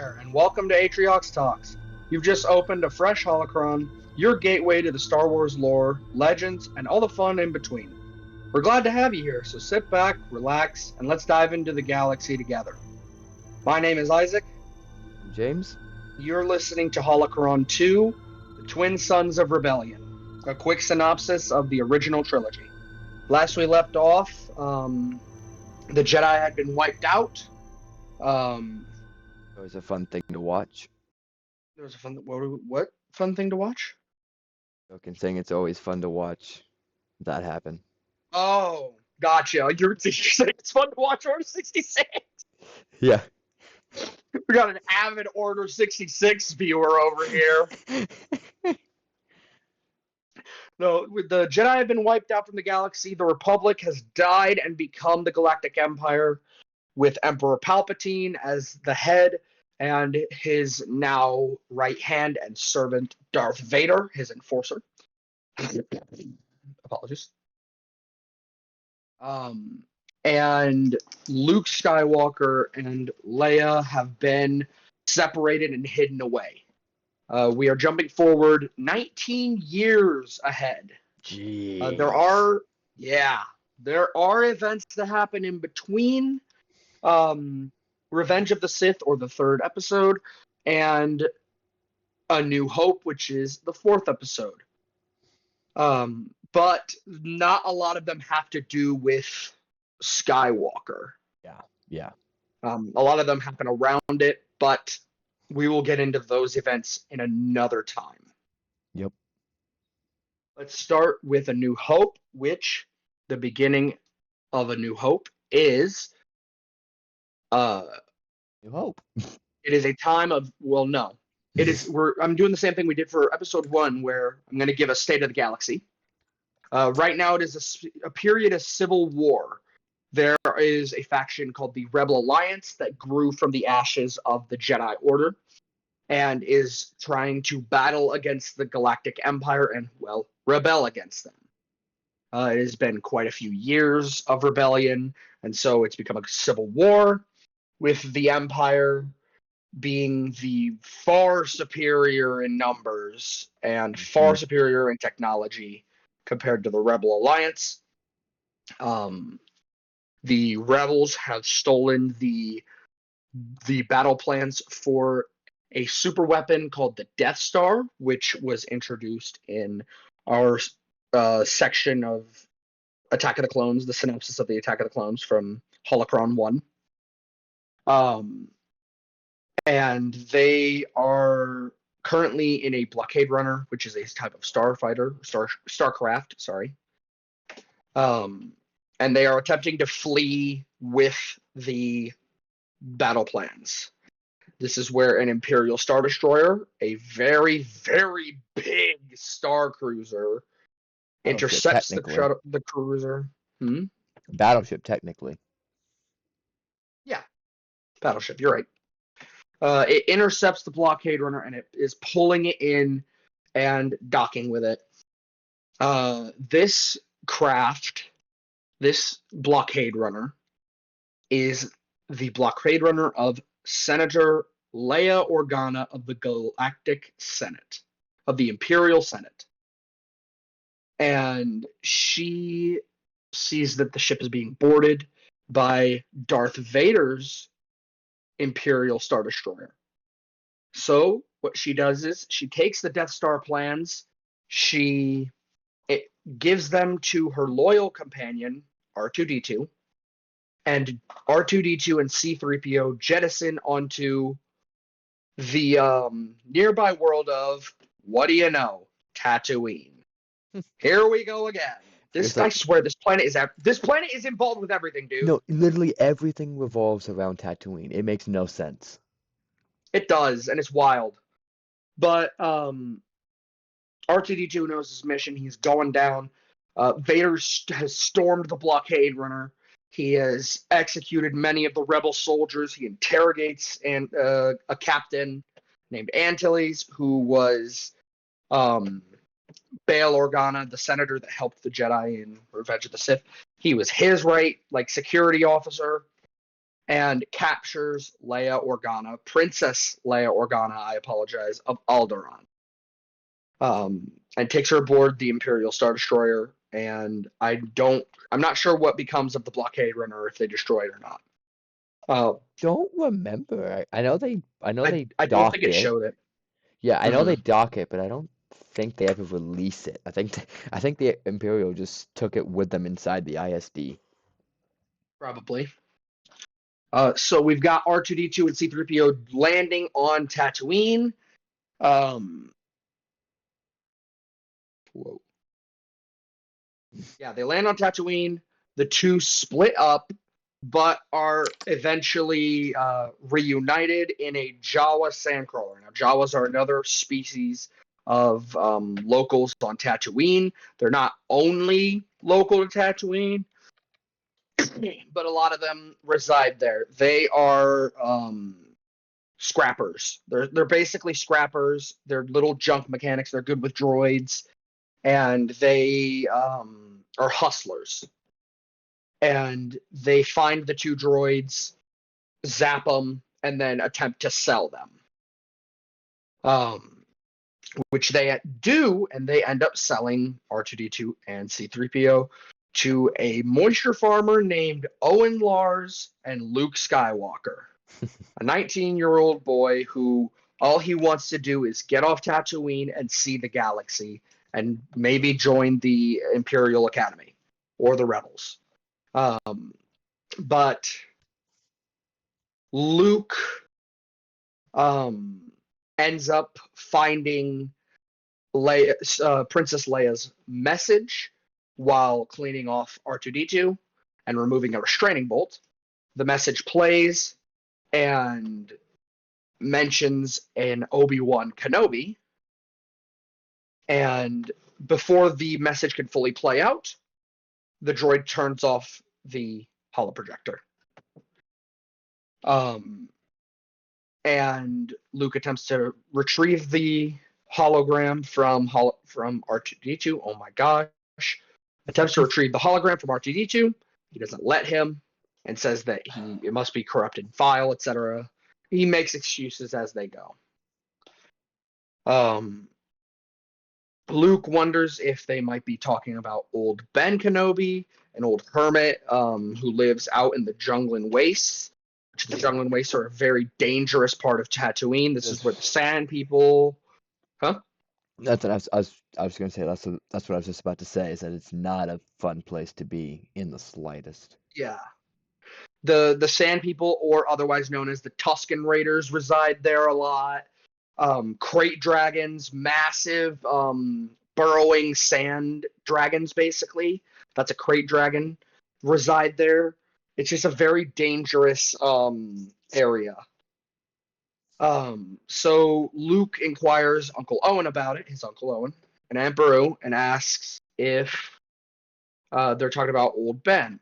there, and welcome to ATTRIOX Talks. You've just opened a fresh holocron, your gateway to the Star Wars lore, legends, and all the fun in between. We're glad to have you here, so sit back, relax, and let's dive into the galaxy together. My name is Isaac. I'm James. You're listening to HOLOCRON 2, The Twin Sons of Rebellion, a quick synopsis of the original trilogy. Last we left off, the Jedi had been wiped out. Always a fun thing to watch. There was a fun. What fun thing to watch? Joking, saying it's always fun to watch that happen. Oh, gotcha. You're saying it's fun to watch Order 66. Yeah. We got an avid Order 66 viewer over here. No, the Jedi have been wiped out from the galaxy. The Republic has died and become the Galactic Empire, with Emperor Palpatine as the head and his now right hand and servant Darth Vader, his enforcer. Apologies. And Luke Skywalker and Leia have been separated and hidden away. We are jumping forward 19 years ahead. Jeez. There are events that happen in between Revenge of the Sith, or the third episode, and A New Hope, which is the fourth episode. But not a lot of them have to do with Skywalker. Yeah. A lot of them happen around it, but we will get into those events in another time. Yep. Let's start with A New Hope, which the beginning of A New Hope is New Hope. It is a time of, well, no. I'm doing the same thing we did for episode 1, where I'm going to give a state of the galaxy. Right now, it is a period of civil war. There is a faction called the Rebel Alliance that grew from the ashes of the Jedi Order and is trying to battle against the Galactic Empire and, well, rebel against them. It has been quite a few years of rebellion, and so it's become a civil war, with the Empire being the far superior in numbers and far superior in technology compared to the Rebel Alliance. The Rebels have stolen the battle plans for a super weapon called the Death Star, which was introduced in our section of Attack of the Clones, the synopsis of the Attack of the Clones from HOLOCRON 1. And they are currently in a blockade runner, which is a type of starcraft, sorry. And they are attempting to flee with the battle plans. This is where an Imperial Star Destroyer, a very, very big star cruiser, intercepts the cruiser. Battleship, technically. Yeah, battleship, you're right. It intercepts the blockade runner, and it is pulling it in and docking with it. This blockade runner, is the blockade runner of Senator Leia Organa of the Galactic Senate, of the Imperial Senate. And she sees that the ship is being boarded by Darth Vader's Imperial Star Destroyer. So what she does is she takes the Death Star plans, it gives them to her loyal companion, R2-D2, and R2-D2 and C-3PO jettison onto the nearby world of, what do you know, Tatooine. Here we go again. I swear, this planet is involved with everything, dude. No, literally everything revolves around Tatooine. It makes no sense. It does, and it's wild. But R2-D2 knows his mission. He's going down. Vader has stormed the blockade runner. He has executed many of the rebel soldiers. He interrogates a captain named Antilles, who was Bail Organa, the senator that helped the Jedi in Revenge of the Sith. He was his security officer. and captures Leia Organa, Princess Leia Organa, I apologize, of Alderaan. And takes her aboard the Imperial Star Destroyer. And I'm not sure what becomes of the blockade runner if they destroy it or not. Don't remember. I know they I don't think dock it it. showed it. Yeah, I know Mhm. they dock it, but I don't think they ever release it. I think the Imperial just took it with them inside the ISD. Probably. So we've got R2D2 and C3PO landing on Tatooine. Whoa. Yeah, they land on Tatooine. The two split up, but are eventually reunited in a Jawa sandcrawler. Now, Jawas are another species of locals on Tatooine. They're not only local to Tatooine, but a lot of them reside there. They are scrappers. They're basically scrappers. They're little junk mechanics. They're good with droids, and they are hustlers. And they find the two droids, zap them, and then attempt to sell them. Which they do, and they end up selling R2D2 and C3PO to a moisture farmer named Owen Lars and Luke Skywalker, a 19-year-old boy who all he wants to do is get off Tatooine and see the galaxy and maybe join the Imperial Academy or the Rebels. But Luke ends up finding Princess Leia's message while cleaning off R2D2 and removing a restraining bolt. The message plays and mentions an Obi-Wan Kenobi. And before the message can fully play out, the droid turns off the holoprojector. And Luke attempts to retrieve the hologram from R2D2. Oh my gosh. Attempts to retrieve the hologram from R2D2. He doesn't let him and says that it must be corrupted file, etc. He makes excuses as they go. Luke wonders if they might be talking about old Ben Kenobi, an old hermit who lives out in the Junglan Wastes. The Junglan Wastes are a very dangerous part of Tatooine. This is where the Sand People. Huh? That's what I was going to say. That's what I was just about to say. Is that it's not a fun place to be in the slightest. Yeah. The Sand People, or otherwise known as the Tusken Raiders, reside there a lot. Crate dragons, massive burrowing sand dragons, basically. That's a crate dragon. Reside there. It's just a very dangerous area. So Luke inquires Uncle Owen about it, his Uncle Owen, and Aunt Beru, and asks if they're talking about old Ben.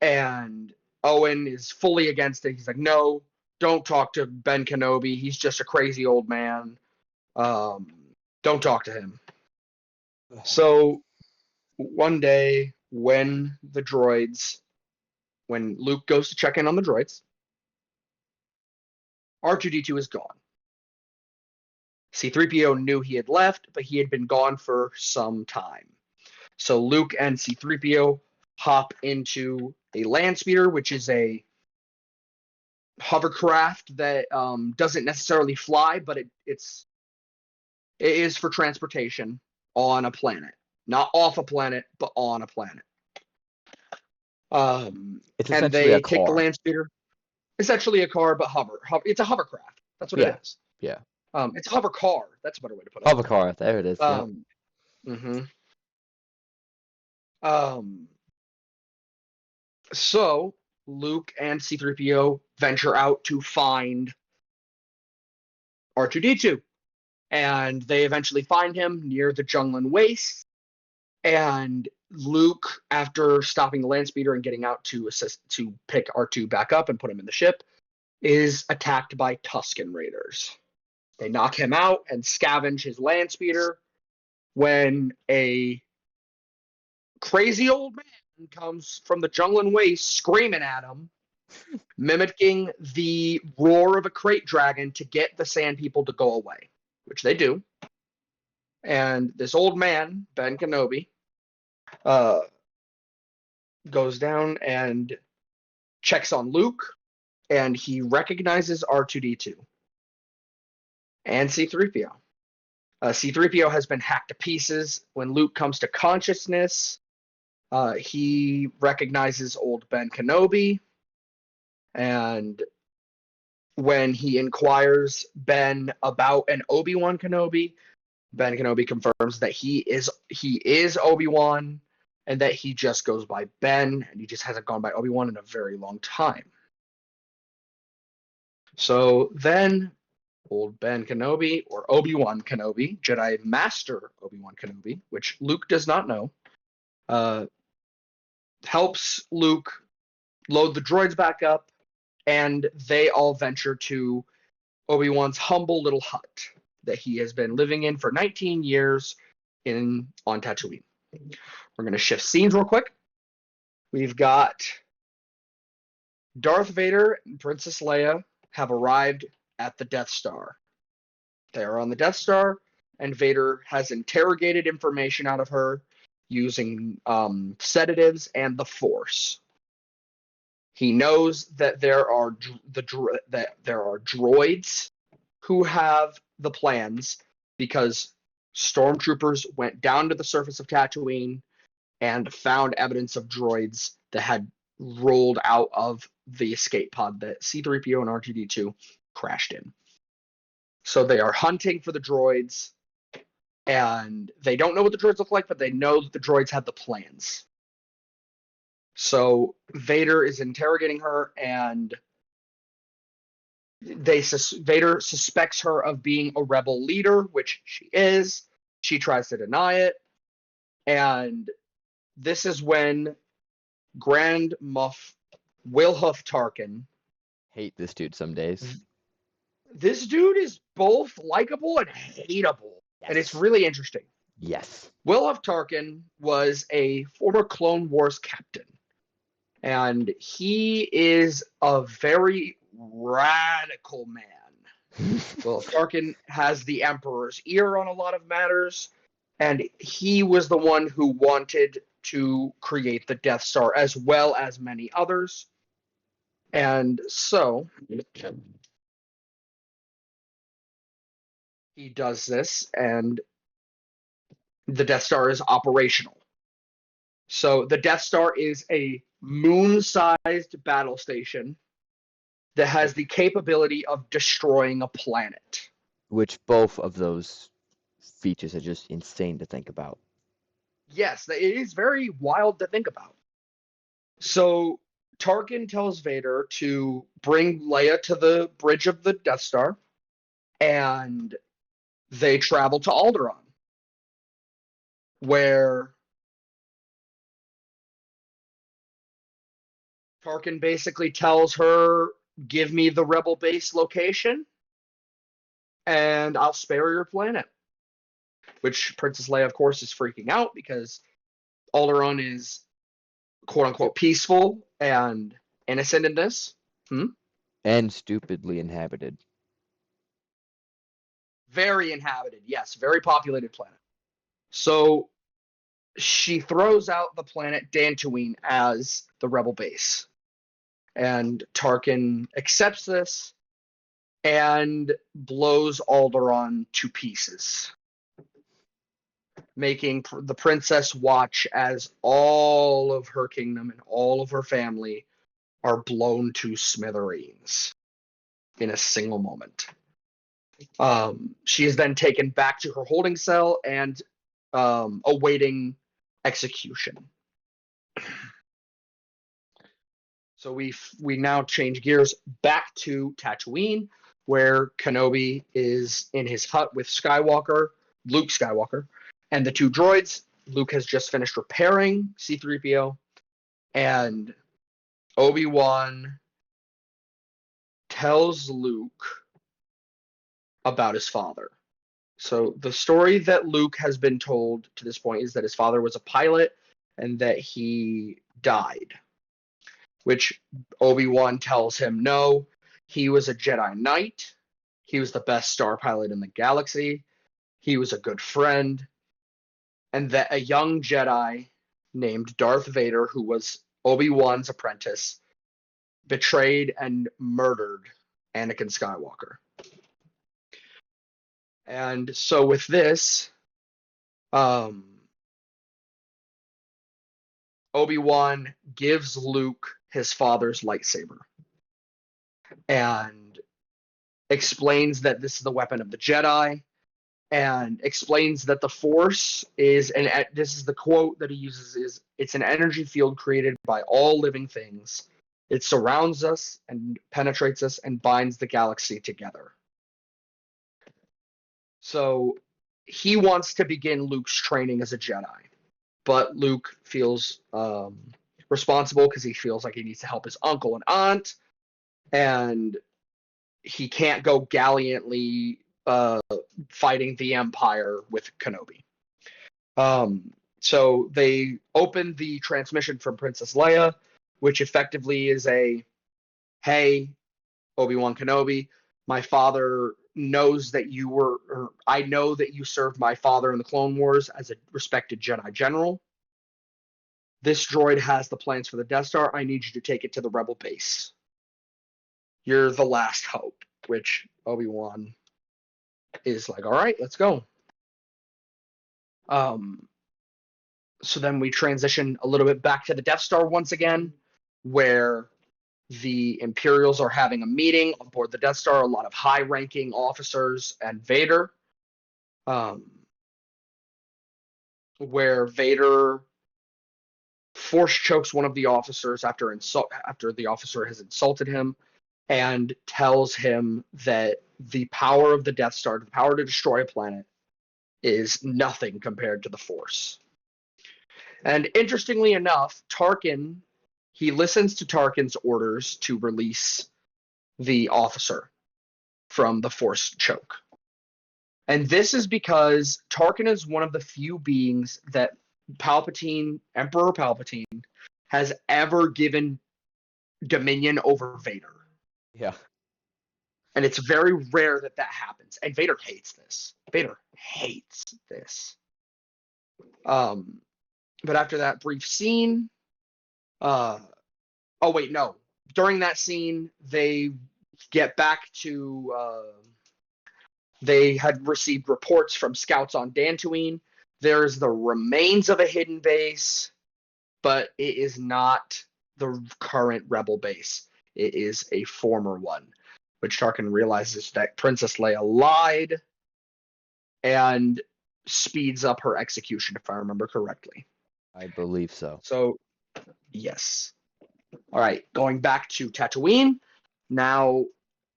And Owen is fully against it. He's like, no, don't talk to Ben Kenobi. He's just a crazy old man. Don't talk to him. So one day when Luke goes to check in on the droids, R2D2 is gone. C3PO knew he had left, but he had been gone for some time. So Luke and C3PO hop into a land speeder, which is a hovercraft that doesn't necessarily fly, but it is for transportation on a planet, not off a planet, but on a planet. It's And essentially a they take the car. land speeder, essentially a car, but hover. It's a hovercraft. That's what Yeah. it is. Yeah. It's a hover car. That's a better way to put it. Hover car. There it is. Yep. So Luke and C3PO venture out to find R2D2. And they eventually find him near the Junglan Wastes. And Luke, after stopping the land speeder and getting out to pick R2 back up and put him in the ship, is attacked by Tusken Raiders. They knock him out and scavenge his land speeder when a crazy old man comes from the Junglan Waste screaming at him mimicking the roar of a crate dragon to get the sand people to go away, which they do. And this old man, Ben Kenobi, goes down and checks on Luke, and he recognizes R2D2 and C3PO. C3PO has been hacked to pieces. When Luke comes to consciousness, he recognizes old Ben Kenobi, and when he inquires Ben about an Obi-Wan Kenobi, Ben Kenobi confirms that he is Obi-Wan, and that he just goes by Ben, and he just hasn't gone by Obi-Wan in a very long time. So then, old Ben Kenobi, or Obi-Wan Kenobi, Jedi Master Obi-Wan Kenobi, which Luke does not know, helps Luke load the droids back up, and they all venture to Obi-Wan's humble little hut that he has been living in for 19 years on Tatooine. We're going to shift scenes real quick. We've got Darth Vader and Princess Leia have arrived at the Death Star. They are on the Death Star, and Vader has interrogated information out of her using sedatives and the Force. He knows that there are droids who have the plans because stormtroopers went down to the surface of Tatooine and found evidence of droids that had rolled out of the escape pod that C3PO and R2D2 crashed in. So they are hunting for the droids, and they don't know what the droids look like, but they know that the droids had the plans. So Vader is interrogating her, and Vader suspects her of being a rebel leader, which she is. She tries to deny it, and this is when Grand Moff Wilhuff Tarkin. Hate this dude some days. This dude is both likable and hateable, and it's really interesting. Yes. Wilhuff Tarkin was a former Clone Wars captain, and he is a very radical man. Wilhuff Tarkin has the Emperor's ear on a lot of matters, and he was the one who wanted to create the Death Star, as well as many others. And so he does this, and the Death Star is operational. So the Death Star is a moon-sized battle station that has the capability of destroying a planet. Which both of those features are just insane to think about. Yes, it is very wild to think about. So Tarkin tells Vader to bring Leia to the bridge of the Death Star, and they travel to Alderaan, where Tarkin basically tells her, give me the rebel base location, and I'll spare your planet. Which Princess Leia, of course, is freaking out because Alderaan is quote-unquote peaceful and innocent in this. And stupidly inhabited. Very inhabited, yes. Very populated planet. So she throws out the planet Dantooine as the rebel base. And Tarkin accepts this and blows Alderaan to pieces, making the princess watch as all of her kingdom and all of her family are blown to smithereens in a single moment. She is then taken back to her holding cell and awaiting execution. So we now change gears back to Tatooine, where Kenobi is in his hut with Luke Skywalker, and the two droids. Luke has just finished repairing C-3PO, and Obi-Wan tells Luke about his father. So the story that Luke has been told to this point is that his father was a pilot and that he died. which Obi-Wan tells him no, he was a Jedi Knight. He was the best star pilot in the galaxy. He was a good friend. And that a young Jedi named Darth Vader, who was Obi-Wan's apprentice, betrayed and murdered Anakin Skywalker. And so with this, Obi-Wan gives Luke his father's lightsaber and explains that this is the weapon of the Jedi, and explains that the Force is, and this is the quote that he uses, is it's an energy field created by all living things. It surrounds us and penetrates us and binds the galaxy together. So he wants to begin Luke's training as a Jedi, but Luke feels responsible because he feels like he needs to help his uncle and aunt, and he can't go gallantly fighting the Empire with Kenobi. So they open the transmission from Princess Leia, which effectively is a, hey, Obi-Wan Kenobi, my father knows that you were, or I know that you served my father in the Clone Wars as a respected Jedi general. This droid has the plans for the Death Star. I need you to take it to the Rebel base. You're the last hope, which Obi-Wan is like, all right, let's go. So then we transition a little bit back to the Death Star once again, where the Imperials are having a meeting on board the Death Star, a lot of high-ranking officers and Vader, where Vader force chokes one of the officers after the officer has insulted him, and tells him that the power of the Death Star, the power to destroy a planet, is nothing compared to the Force. And interestingly enough, Tarkin, he listens to Tarkin's orders to release the officer from the Force choke. And this is because Tarkin is one of the few beings that Palpatine, Emperor Palpatine, has ever given dominion over Vader. Yeah. And it's very rare that that happens. And Vader hates this. Vader hates this. But after that brief scene, during that scene, they get back to, they had received reports from scouts on Dantooine. There's the remains of a hidden base, but it is not the current Rebel base. It is a former one, which Tarkin realizes that Princess Leia lied and speeds up her execution, if I remember correctly. I believe so. So, yes. All right, going back to Tatooine. Now,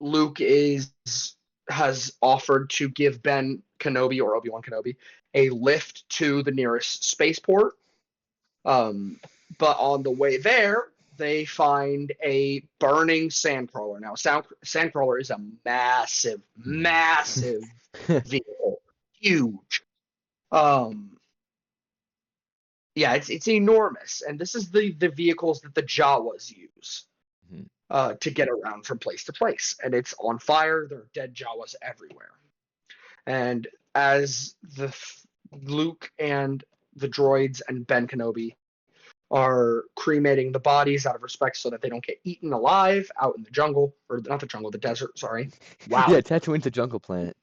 Luke has offered to give Ben Kenobi, or Obi-Wan Kenobi, a lift to the nearest spaceport. But on the way there, they find a burning sandcrawler. Now, sandcrawler is a massive, massive vehicle, huge. Yeah, it's enormous, and this is the vehicles that the Jawas use to get around from place to place. And it's on fire. There are dead Jawas everywhere. And as Luke and the droids and Ben Kenobi are cremating the bodies out of respect so that they don't get eaten alive out in the jungle, or not the jungle, the desert, sorry. Wow. Yeah, Tatooine's a jungle planet.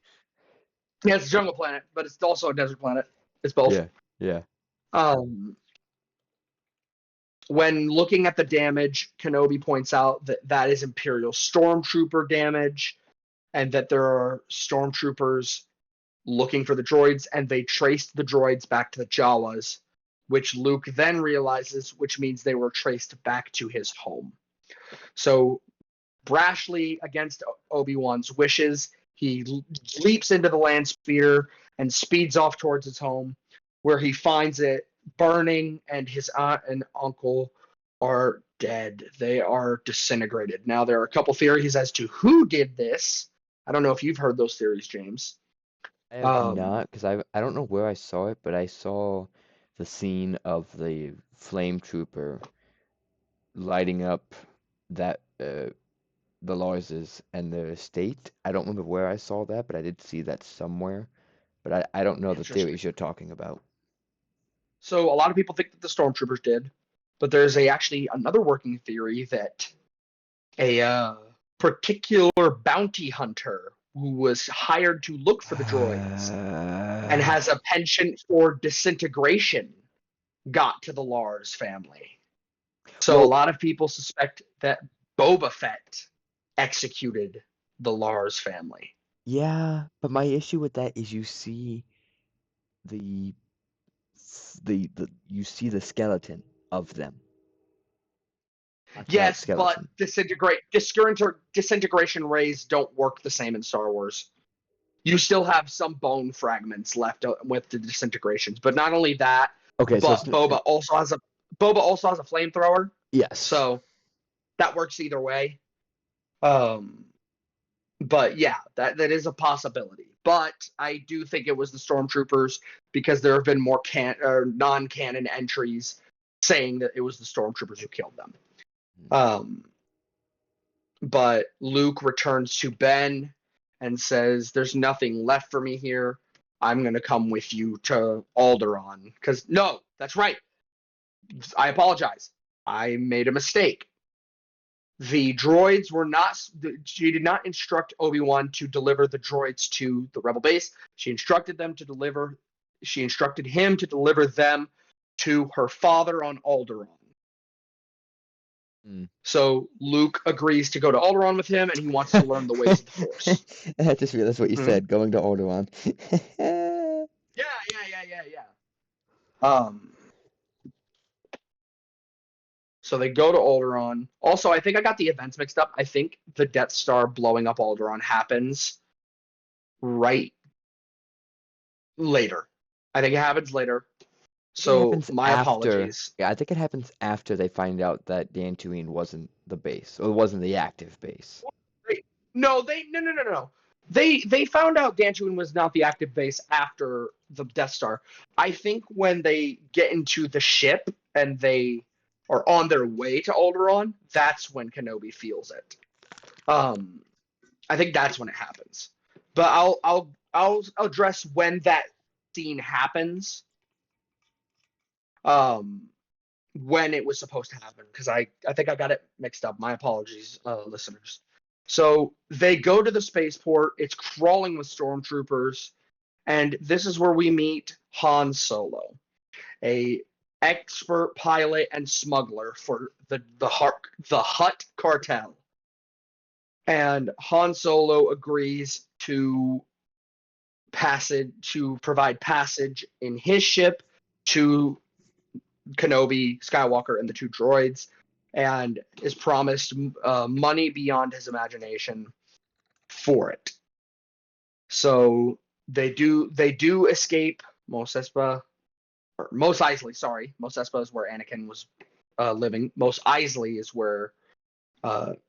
Yeah, it's a jungle planet, but it's also a desert planet. It's both. Yeah. When looking at the damage, Kenobi points out that that is Imperial stormtrooper damage, and that there are stormtroopers looking for the droids, and they traced the droids back to the Jawas, which Luke then realizes, which means they were traced back to his home. So, brashly, against Obi-Wan's wishes, he leaps into the land speeder and speeds off towards his home, where he finds it burning, and his aunt and uncle are dead. They are disintegrated. Now, there are a couple theories as to who did this. I don't know if you've heard those theories, James. I have not, because I don't know where I saw it, but I saw the scene of the flame trooper lighting up that the Larses and their estate. I don't remember where I saw that, but I did see that somewhere. But I don't know the Interesting. theories you're talking about. So a lot of people think that the stormtroopers did, but there's actually another working theory that a particular bounty hunter who was hired to look for the droids and has a penchant for disintegration got to the Lars family. So a Well, lot of people suspect that Boba Fett executed the Lars family. yeah, but my issue with that is you see the you see the skeleton of them. Knocked out Yes, but skeleton. disintegration rays don't work the same in Star Wars. You still have some bone fragments left with the disintegrations, but not only that, Okay, so but Boba also has a flamethrower, yes. so that works either way. Um, but yeah, that is a possibility. But I do think it was the stormtroopers because there have been more non-canon entries saying that it was the stormtroopers who killed them. But Luke returns to Ben and says, "There's nothing left for me here. I'm going to come with you to Alderaan." Because, no, that's right. I apologize. I made a mistake. The droids were not. She did not instruct Obi-Wan to deliver the droids to the Rebel base. She instructed him to deliver them to her father on Alderaan. So Luke agrees to go to Alderaan with him, and he wants to learn the ways of the Force. I just realized what you said, going to Alderaan. Yeah. So they go to Alderaan. Also, I think I got the events mixed up. I think the Death Star blowing up Alderaan happens right later. I think it happens later. I think it So happens my after. apologies. Yeah, I think it happens after they find out that Dantooine wasn't the base, or wasn't the active base. No. They found out Dantooine was not the active base after the Death Star. I think when they get into the ship and they are on their way to Alderaan, that's when Kenobi feels it. I think that's when it happens. But I'll address when that scene happens. When it was supposed to happen, because I think I got it mixed up. My apologies, listeners. So they go to the spaceport. It's crawling with stormtroopers, and this is where we meet Han Solo, a expert pilot and smuggler for the Hutt cartel. And Han Solo agrees to provide passage in his ship to Kenobi, Skywalker, and the two droids, and is promised money beyond his imagination for it. So they do escape Mos Espa, or Mos Eisley. Sorry, Mos Espa is where Anakin was living. Mos Eisley is where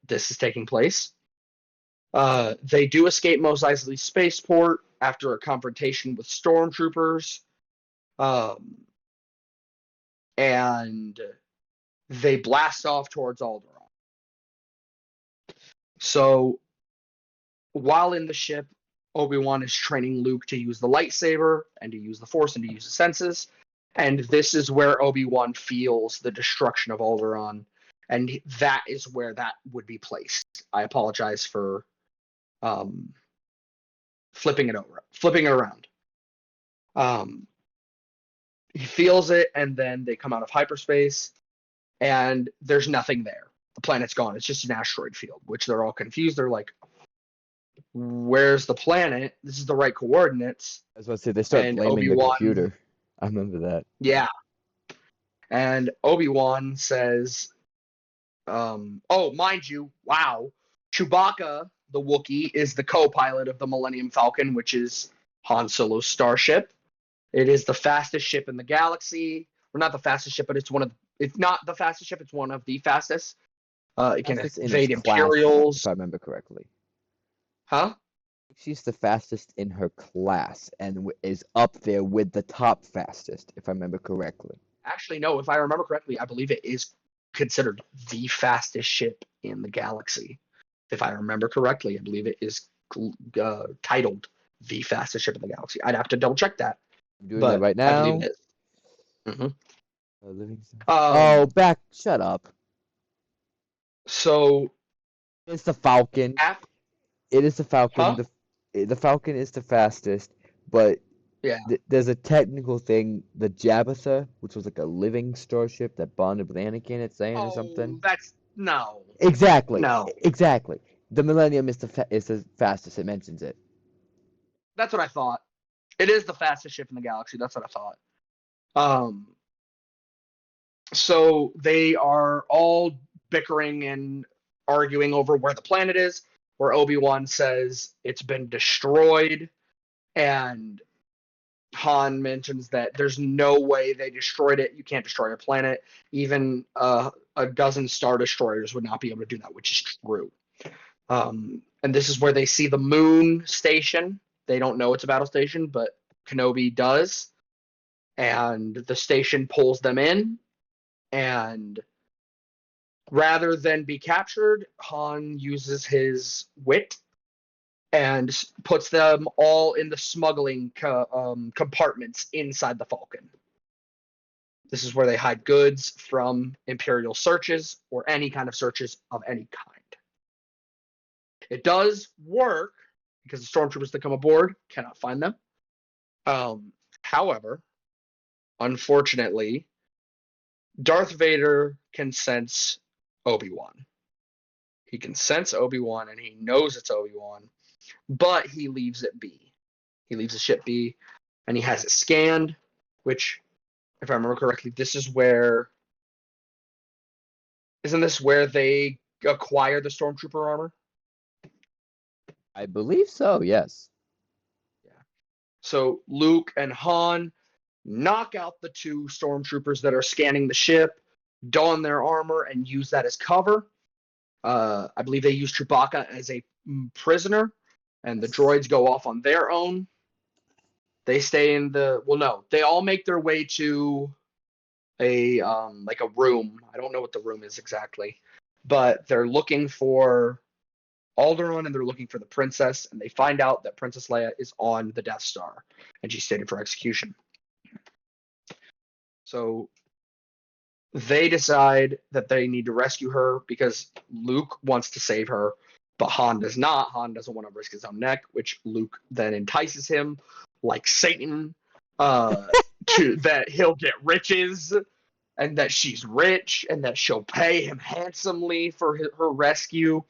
this is taking place. They do escape Mos Eisley spaceport after a confrontation with stormtroopers. And they blast off towards Alderaan. So while in the ship, Obi-Wan is training Luke to use the lightsaber and to use the Force and to use the senses. And this is where Obi-Wan feels the destruction of Alderaan. And that is where that would be placed. I apologize for flipping it around. He feels it, and then they come out of hyperspace, and there's nothing there. The planet's gone. It's just an asteroid field, which they're all confused. They're like, where's the planet? This is the right coordinates. I was about to say, they start And blaming the Obi-Wan, computer. I remember that. yeah. And Obi-Wan says, oh, mind you, wow, Chewbacca, the Wookiee, is the co-pilot of the Millennium Falcon, which is Han Solo's starship. It is the fastest ship in the galaxy. Well, not the fastest ship, but it's not the fastest ship. It's one of the fastest. It can Fastest in its evade class, Imperials. if I remember correctly. Huh? She's the fastest in her class and is up there with the top fastest, if I remember correctly. Actually, no. If I remember correctly, I believe it is considered the fastest ship in the galaxy. If I remember correctly, I believe it is titled the fastest ship in the galaxy. I'd have to double check that, I'm doing that but right I believe now. it is. Mm-hmm. Oh, back. Shut up. So It's the Falcon. It is the Falcon. huh? The Falcon is the fastest, but Yeah. there's a technical thing. The Jabitha, which was like a living starship that bonded with Anakin, it's saying or something. That's no. Exactly. No. Exactly. The Millennium is the fastest. It mentions it. That's what I thought. It is the fastest ship in the galaxy. That's what I thought. So they are all bickering and arguing over where the planet is, where Obi-Wan says it's been destroyed, and Han mentions that there's no way they destroyed it. You can't destroy a planet. Even a dozen Star Destroyers would not be able to do that, which is true. And this is where they see the moon station. They don't know it's a battle station, but Kenobi does. And the station pulls them in. And rather than be captured, Han uses his wit and puts them all in the smuggling compartments inside the Falcon. This is where they hide goods from Imperial searches or any kind of searches of any kind. It does work because the stormtroopers that come aboard cannot find them. However, unfortunately, Darth Vader can sense Obi-Wan. He can sense Obi-Wan and he knows it's Obi-Wan, but he leaves it be. He leaves the ship be and he has it scanned, which, if I remember correctly, isn't this where they acquire the stormtrooper armor? I believe so, yes. Yeah. So Luke and Han knock out the two stormtroopers that are scanning the ship, don their armor, and use that as cover. I believe they use Chewbacca as a prisoner, and the droids go off on their own. They stay in the they all make their way to a like a room. I don't know what the room is exactly, but they're looking for Alderaan and they're looking for the princess, and they find out that Princess Leia is on the Death Star and she's slated for execution. So they decide that they need to rescue her because Luke wants to save her, but Han does not. Han doesn't want to risk his own neck, which Luke then entices him, like Satan, to that he'll get riches and that she's rich and that she'll pay him handsomely for her rescue,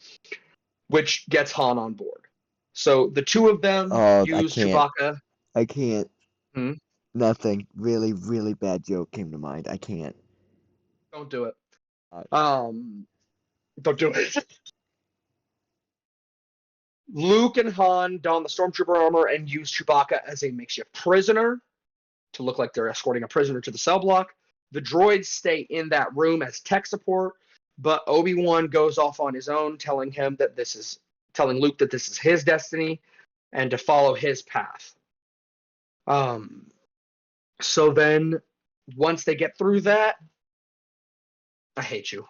which gets Han on board. So the two of them use Chewbacca. I can't. Hmm? Nothing. Really, really bad joke came to mind. I can't. Don't do it. Don't do it. Luke and Han don the stormtrooper armor and use Chewbacca as a makeshift prisoner to look like they're escorting a prisoner to the cell block. The droids stay in that room as tech support, but Obi-Wan goes off on his own, telling Luke that this is his destiny and to follow his path. So then once they get through that, I hate you.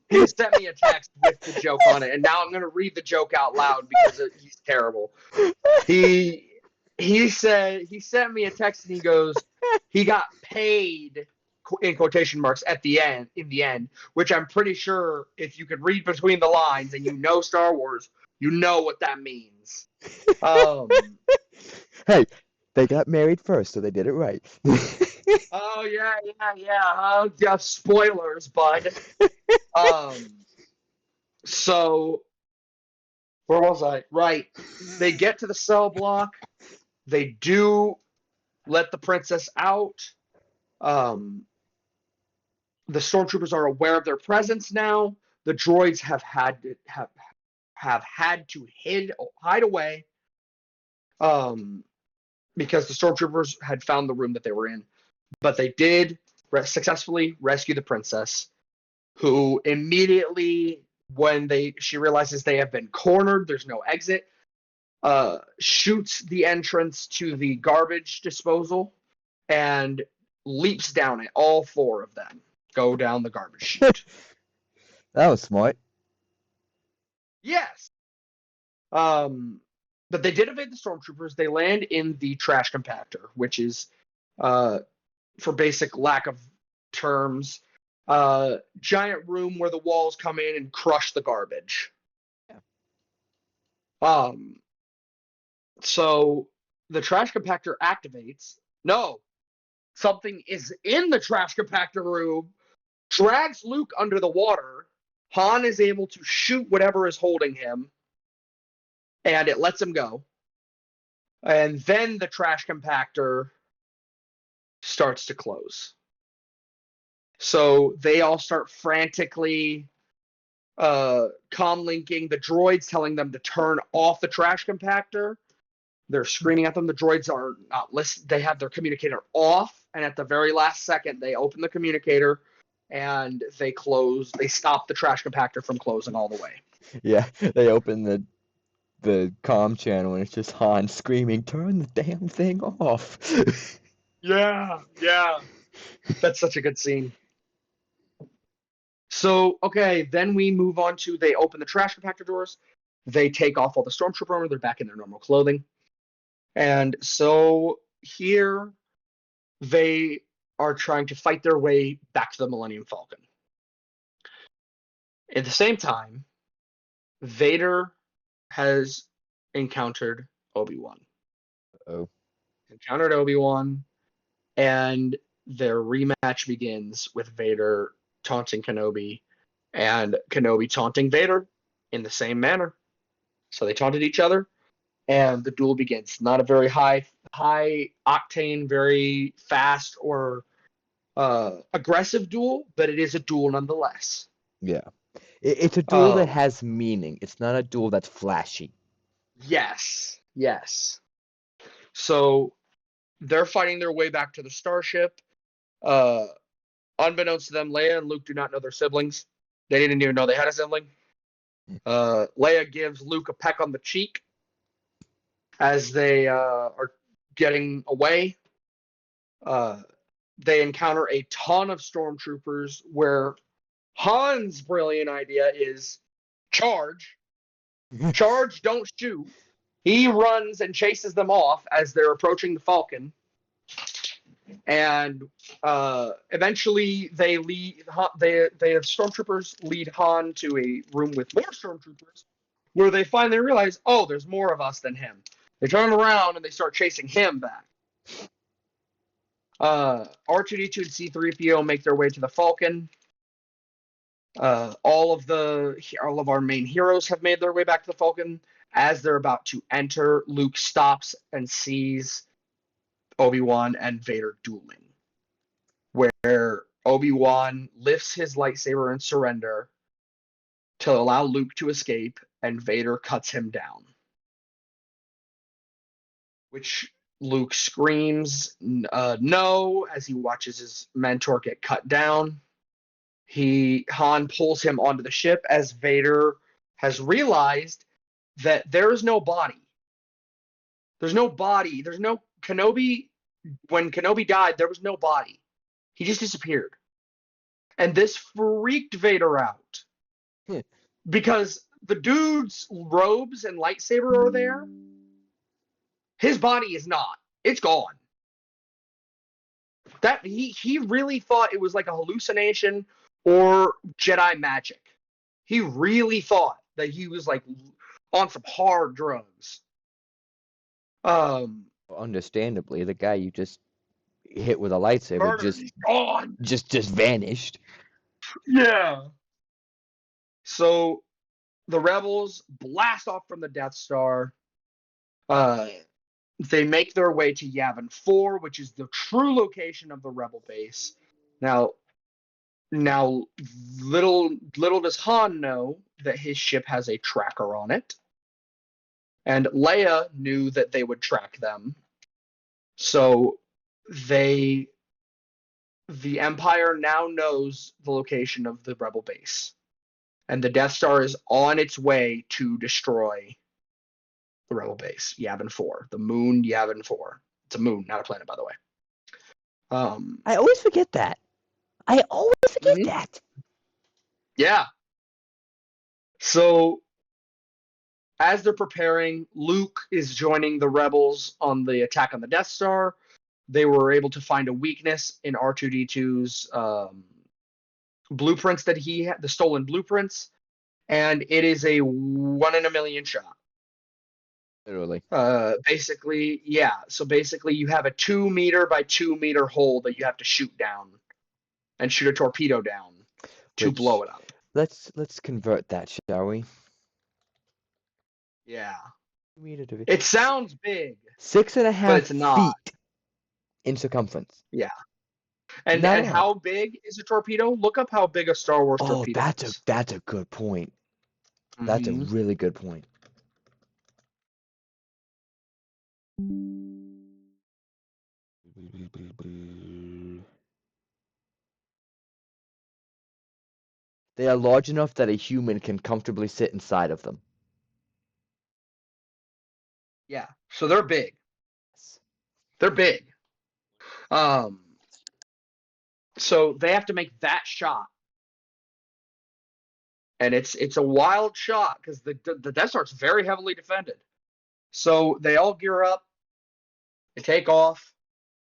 He sent me a text with the joke on it, and now I'm going to read the joke out loud because he's terrible. He sent me a text and he goes, he got paid in quotation marks in the end, which I'm pretty sure if you could read between the lines and you know Star Wars, you know what that means. Hey, they got married first, so they did it right. Oh yeah. Spoilers, bud. So where was I? Right. They get to the cell block. They do let the princess out. The stormtroopers are aware of their presence now. The droids have had to hide away. Because the stormtroopers had found the room that they were in. But they did successfully rescue the princess, who immediately, when she realizes they have been cornered, there's no exit, shoots the entrance to the garbage disposal and leaps down it. All 4 of them go down the garbage chute. That was smart. Yes. But they did evade the stormtroopers. They land in the trash compactor, which is, for basic lack of terms, giant room where the walls come in and crush the garbage. Yeah. So the trash compactor activates. No, something is in the trash compactor room, drags Luke under the water. Han is able to shoot whatever is holding him, and it lets him go. And then the trash compactor starts to close. So they all start frantically comlinking. The droids telling them to turn off the trash compactor. They're screaming at them. The droids are not listening. They have their communicator off, and at the very last second, they open the communicator and they stop the trash compactor from closing all the way. Yeah, they open the comm channel and it's just Han screaming, "Turn the damn thing off!" Yeah. That's such a good scene. So, okay, then we move on to they open the trash compactor doors. They take off all the stormtrooper armor. They're back in their normal clothing. And so here they are trying to fight their way back to the Millennium Falcon. At the same time, Vader has encountered Obi-Wan. Oh. Encountered Obi-Wan, and their rematch begins with Vader taunting Kenobi and Kenobi taunting Vader in the same manner. So they taunted each other, and the duel begins. Not a very high octane, very fast or aggressive duel, but it is a duel nonetheless. Yeah. It's a duel that has meaning. It's not a duel that's flashy. Yes. So they're fighting their way back to the starship. Unbeknownst to them, Leia and Luke do not know their siblings. They didn't even know they had a sibling. Leia gives Luke a peck on the cheek as they are getting away. They encounter a ton of stormtroopers where Han's brilliant idea is charge, don't shoot. He runs and chases them off as they're approaching the Falcon. And eventually the stormtroopers lead Han to a room with more stormtroopers where they finally realize, oh, there's more of us than him. They turn around and they start chasing him back. R2-D2 and C-3PO make their way to the Falcon. All of our main heroes have made their way back to the Falcon. As they're about to enter, Luke stops and sees Obi-Wan and Vader dueling, where Obi-Wan lifts his lightsaber in surrender to allow Luke to escape, and Vader cuts him down. Which Luke screams no as he watches his mentor get cut down. Han pulls him onto the ship as Vader has realized that there is no body. There's no body. There's no Kenobi. When Kenobi died, there was no body. He just disappeared. And this freaked Vader out. Because the dude's robes and lightsaber are there. His body is not. It's gone. That he really thought it was like a hallucination or Jedi magic. He really thought that he was like on some hard drugs. Understandably, the guy you just hit with a lightsaber just vanished. Yeah. So the rebels blast off from the Death Star. They make their way to Yavin 4, which is the true location of the rebel base. Now little does Han know that his ship has a tracker on it. And Leia knew that they would track them. So the Empire now knows the location of the rebel base. And the Death Star is on its way to destroy the rebel base, Yavin 4, the moon Yavin 4. It's a moon, not a planet, by the way. I always forget that. I always forget Mhm. that. Yeah. So as they're preparing, Luke is joining the rebels on the attack on the Death Star. They were able to find a weakness in R2D2's blueprints that he had, the stolen blueprints, and it is a 1 in a million shot. Literally. Basically, yeah. So basically, you have a 2 meter by 2 meter hole that you have to shoot down and shoot a torpedo down to blow Which it up. let's convert that, shall we? Yeah. Meter to It sounds big, six and a but half it's not. feet in circumference. Yeah. And Not and at all. how big is a torpedo? Look up how big a Star Wars Oh, torpedo is. that's a good point. That's a Mm-hmm. really good point. They are large enough that a human can comfortably sit inside of them. Yeah. So they're big. Yes. They're big. Um. So they have to make that shot, and it's a wild shot because the Death Star's very heavily defended. So they all gear up. They take off.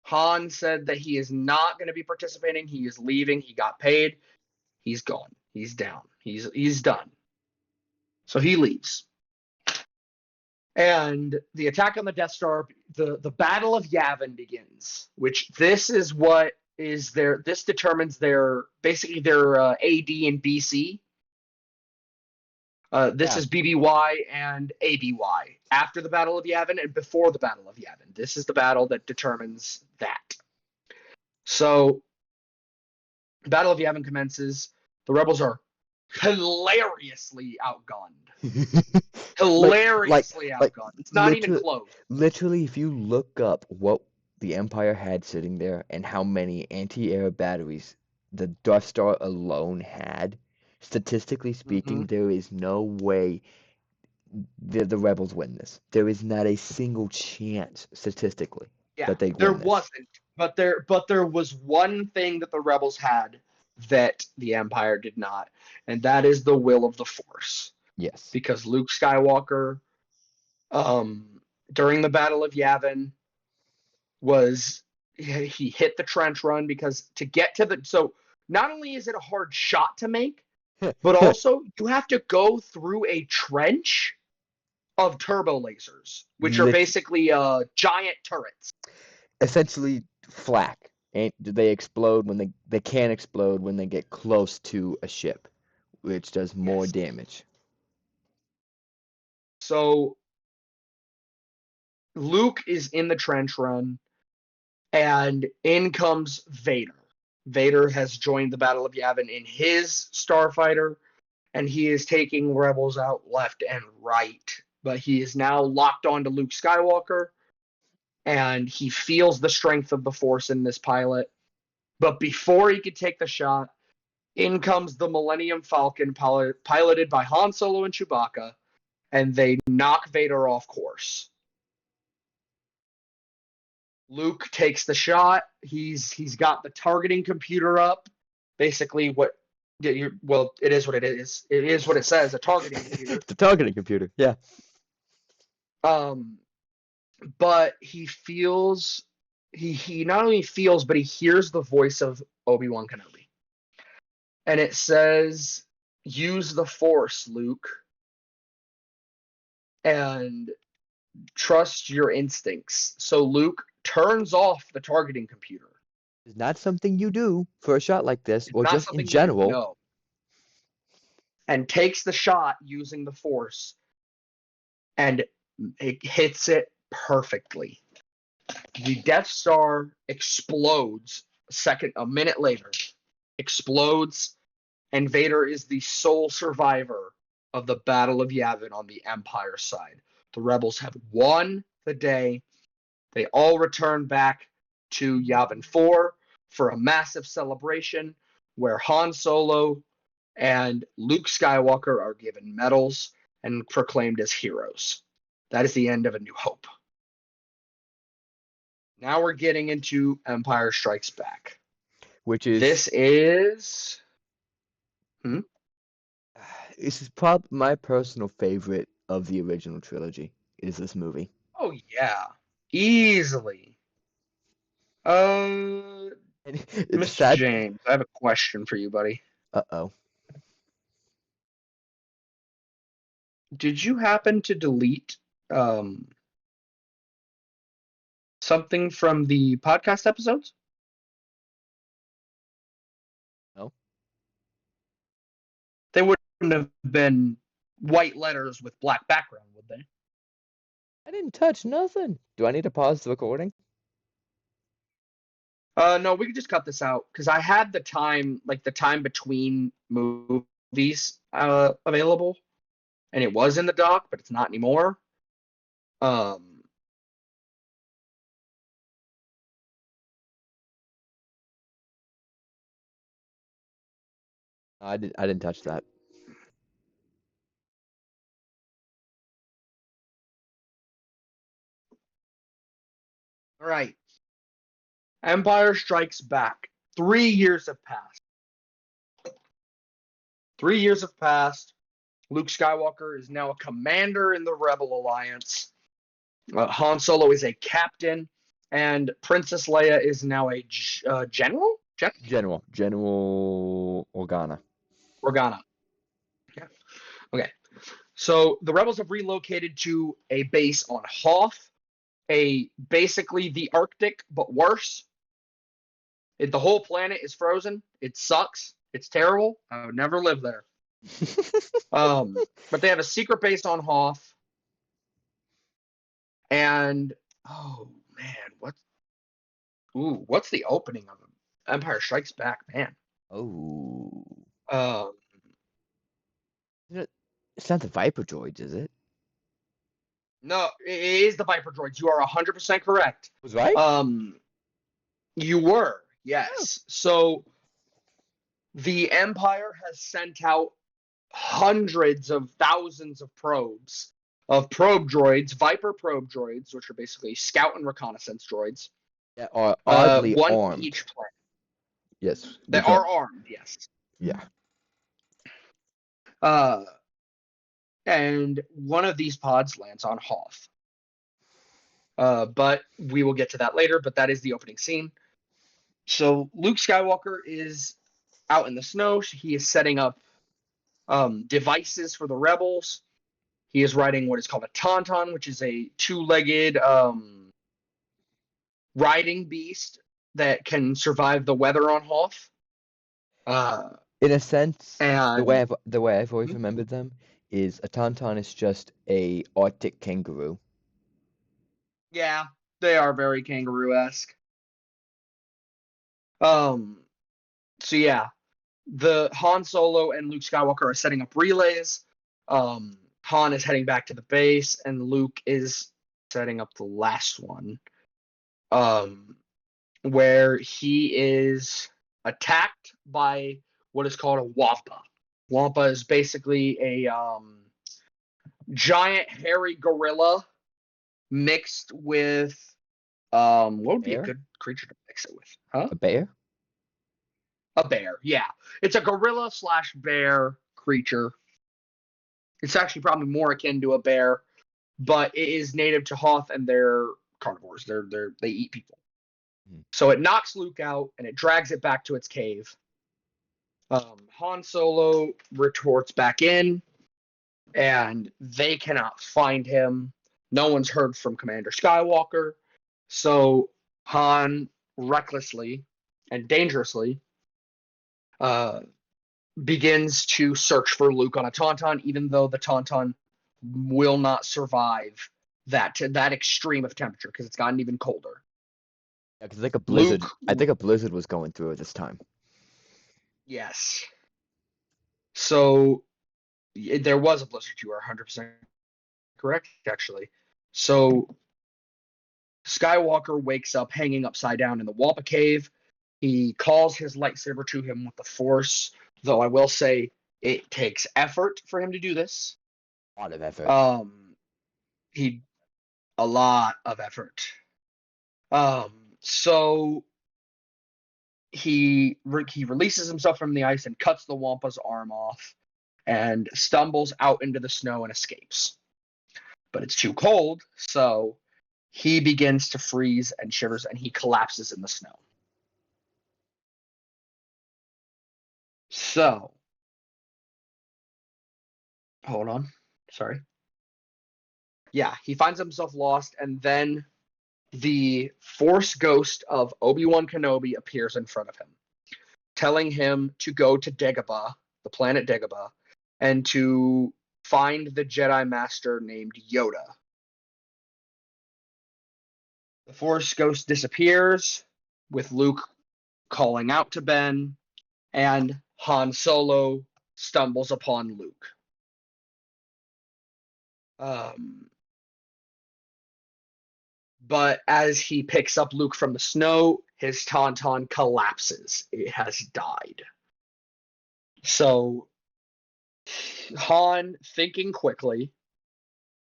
Han said that he is not going to be participating. He is leaving. He got paid. He's gone. He's down. He's done. So he leaves. And the attack on the Death Star, the Battle of Yavin begins, which this is what is their, this determines their, basically their AD and BC. This Yeah. is BBY and ABY after the Battle of Yavin and before the Battle of Yavin. This is the battle that determines that. So, Battle of Yavin commences. The rebels are hilariously outgunned. like like Hilariously like outgunned. It's not even literally close. literally if you look up what the Empire had sitting there and how many anti-air batteries the Death Star alone had, statistically Mm-hmm. speaking, there is no way the rebels win this. There is not a single chance statistically Yeah, that they there win this. wasn't, but there was one thing that the rebels had that the Empire did not, and that is the will of the Force. Yes. Because Luke Skywalker, um, during the Battle of Yavin, was he hit the trench run because to get to the, so not only is it a hard shot to make, but also you have to go through a trench of turbo lasers, which are Lit basically giant turrets. essentially flak. And they explode when they can explode when they get close to a ship, which does more Yes. damage. So Luke is in the trench run, and in comes Vader. Vader has joined the Battle of Yavin in his starfighter, and he is taking rebels out left and right. But he is now locked onto Luke Skywalker, and he feels the strength of the Force in this pilot. But before he could take the shot, in comes the Millennium Falcon, piloted by Han Solo and Chewbacca, and they knock Vader off course. Luke takes the shot. He's got the targeting computer up. Basically, well, it is what it is. It is what it says. A targeting computer. The targeting computer, yeah. Um, but he feels he not only feels, but he hears the voice of Obi-Wan Kenobi, and it says, "Use the Force, Luke, and trust your instincts." So Luke turns off the targeting computer. It's not something you do for a shot like this, It's or not just in something you do, general. no. And takes the shot using the Force, and it hits it perfectly. The Death Star explodes a minute later, explodes, and Vader is the sole survivor of the Battle of Yavin on the Empire side. The rebels have won the day. They all return back to Yavin 4 for a massive celebration where Han Solo and Luke Skywalker are given medals and proclaimed as heroes. That is the end of A New Hope. Now we're getting into Empire Strikes Back. Which is This is this is probably my personal favorite of the original trilogy. Is this movie? oh yeah, easily. Uh, And it's Mr. sad. James, I have a question for you, buddy. Uh-oh. Did you happen to delete something from the podcast episodes? No, They wouldn't have been white letters with black background, would they? I didn't touch nothing. Do I need to pause the recording? No, we could just cut this out because I had the time, like the time between movies, available, and it was in the doc, but it's not anymore. Um, I didn't touch that. all right. Empire Strikes Back. 3 years have passed. 3 years have passed. Luke Skywalker is now a commander in the Rebel Alliance. Han Solo is a captain, and Princess Leia is now a general. General Organa. Organa. Yeah. Okay. So the rebels have relocated to a base on Hoth, basically the Arctic but worse. The whole planet is frozen. It sucks. It's terrible. I would never live there. But they have a secret base on Hoth, and oh man, what's the opening of Empire Strikes Back, man? Oh. Um, It's not the Viper droids, is it? no, it is the Viper droids. You are 100% correct. Was right? You were, yes. So the Empire has sent out hundreds of thousands of probes, of probe droids, Viper probe droids, which are basically scout and reconnaissance droids. That are oddly one armed. each planet. Yes. They are armed, yes. Yeah. And one of these pods lands on Hoth. But we will get to that later, but that is the opening scene. So Luke Skywalker is out in the snow. He is setting up devices for the rebels. He is riding what is called a tauntaun, which is a two-legged riding beast that can survive the weather on Hoth. In a sense, And the way I've always remembered them is a tauntaun is just a Arctic kangaroo. yeah, they are very kangaroo-esque. So yeah, the Han Solo and Luke Skywalker are setting up relays. Han is heading back to the base, and Luke is setting up the last one, where he is attacked by what is called a wampa. Wampa is basically a giant hairy gorilla mixed with what would be a good creature to mix it with? Huh? A bear? A bear, yeah. It's a gorilla / bear creature. It's actually probably more akin to a bear, but it is native to Hoth, and they're carnivores. They eat people. So it knocks Luke out, and it drags it back to its cave. Han Solo retorts back in, and they cannot find him. No one's heard from Commander Skywalker. So Han recklessly and dangerously begins to search for Luke on a tauntaun, even though the tauntaun will not survive that extreme of temperature because it's gotten even colder. Yeah, because like a blizzard. Luke, I think a blizzard was going through at this time. yes. So there was a blizzard. You are 100% correct, actually. So Skywalker wakes up hanging upside down in the Wampa cave. He calls his lightsaber to him with the Force, though I will say it takes effort for him to do this. A lot of effort. A lot of effort. So he releases himself from the ice and cuts the Wampa's arm off and stumbles out into the snow and escapes. But it's too cold, so he begins to freeze and shivers and he collapses in the snow. So, hold on. Sorry. Yeah, he finds himself lost, and then the Force ghost of Obi-Wan Kenobi appears in front of him, telling him to go to Dagobah, the planet Dagobah, and to find the Jedi Master named Yoda. The Force ghost disappears, with Luke calling out to Ben, and Han Solo stumbles upon Luke. But as he picks up Luke from the snow, his tauntaun collapses. It has died. So Han, thinking quickly,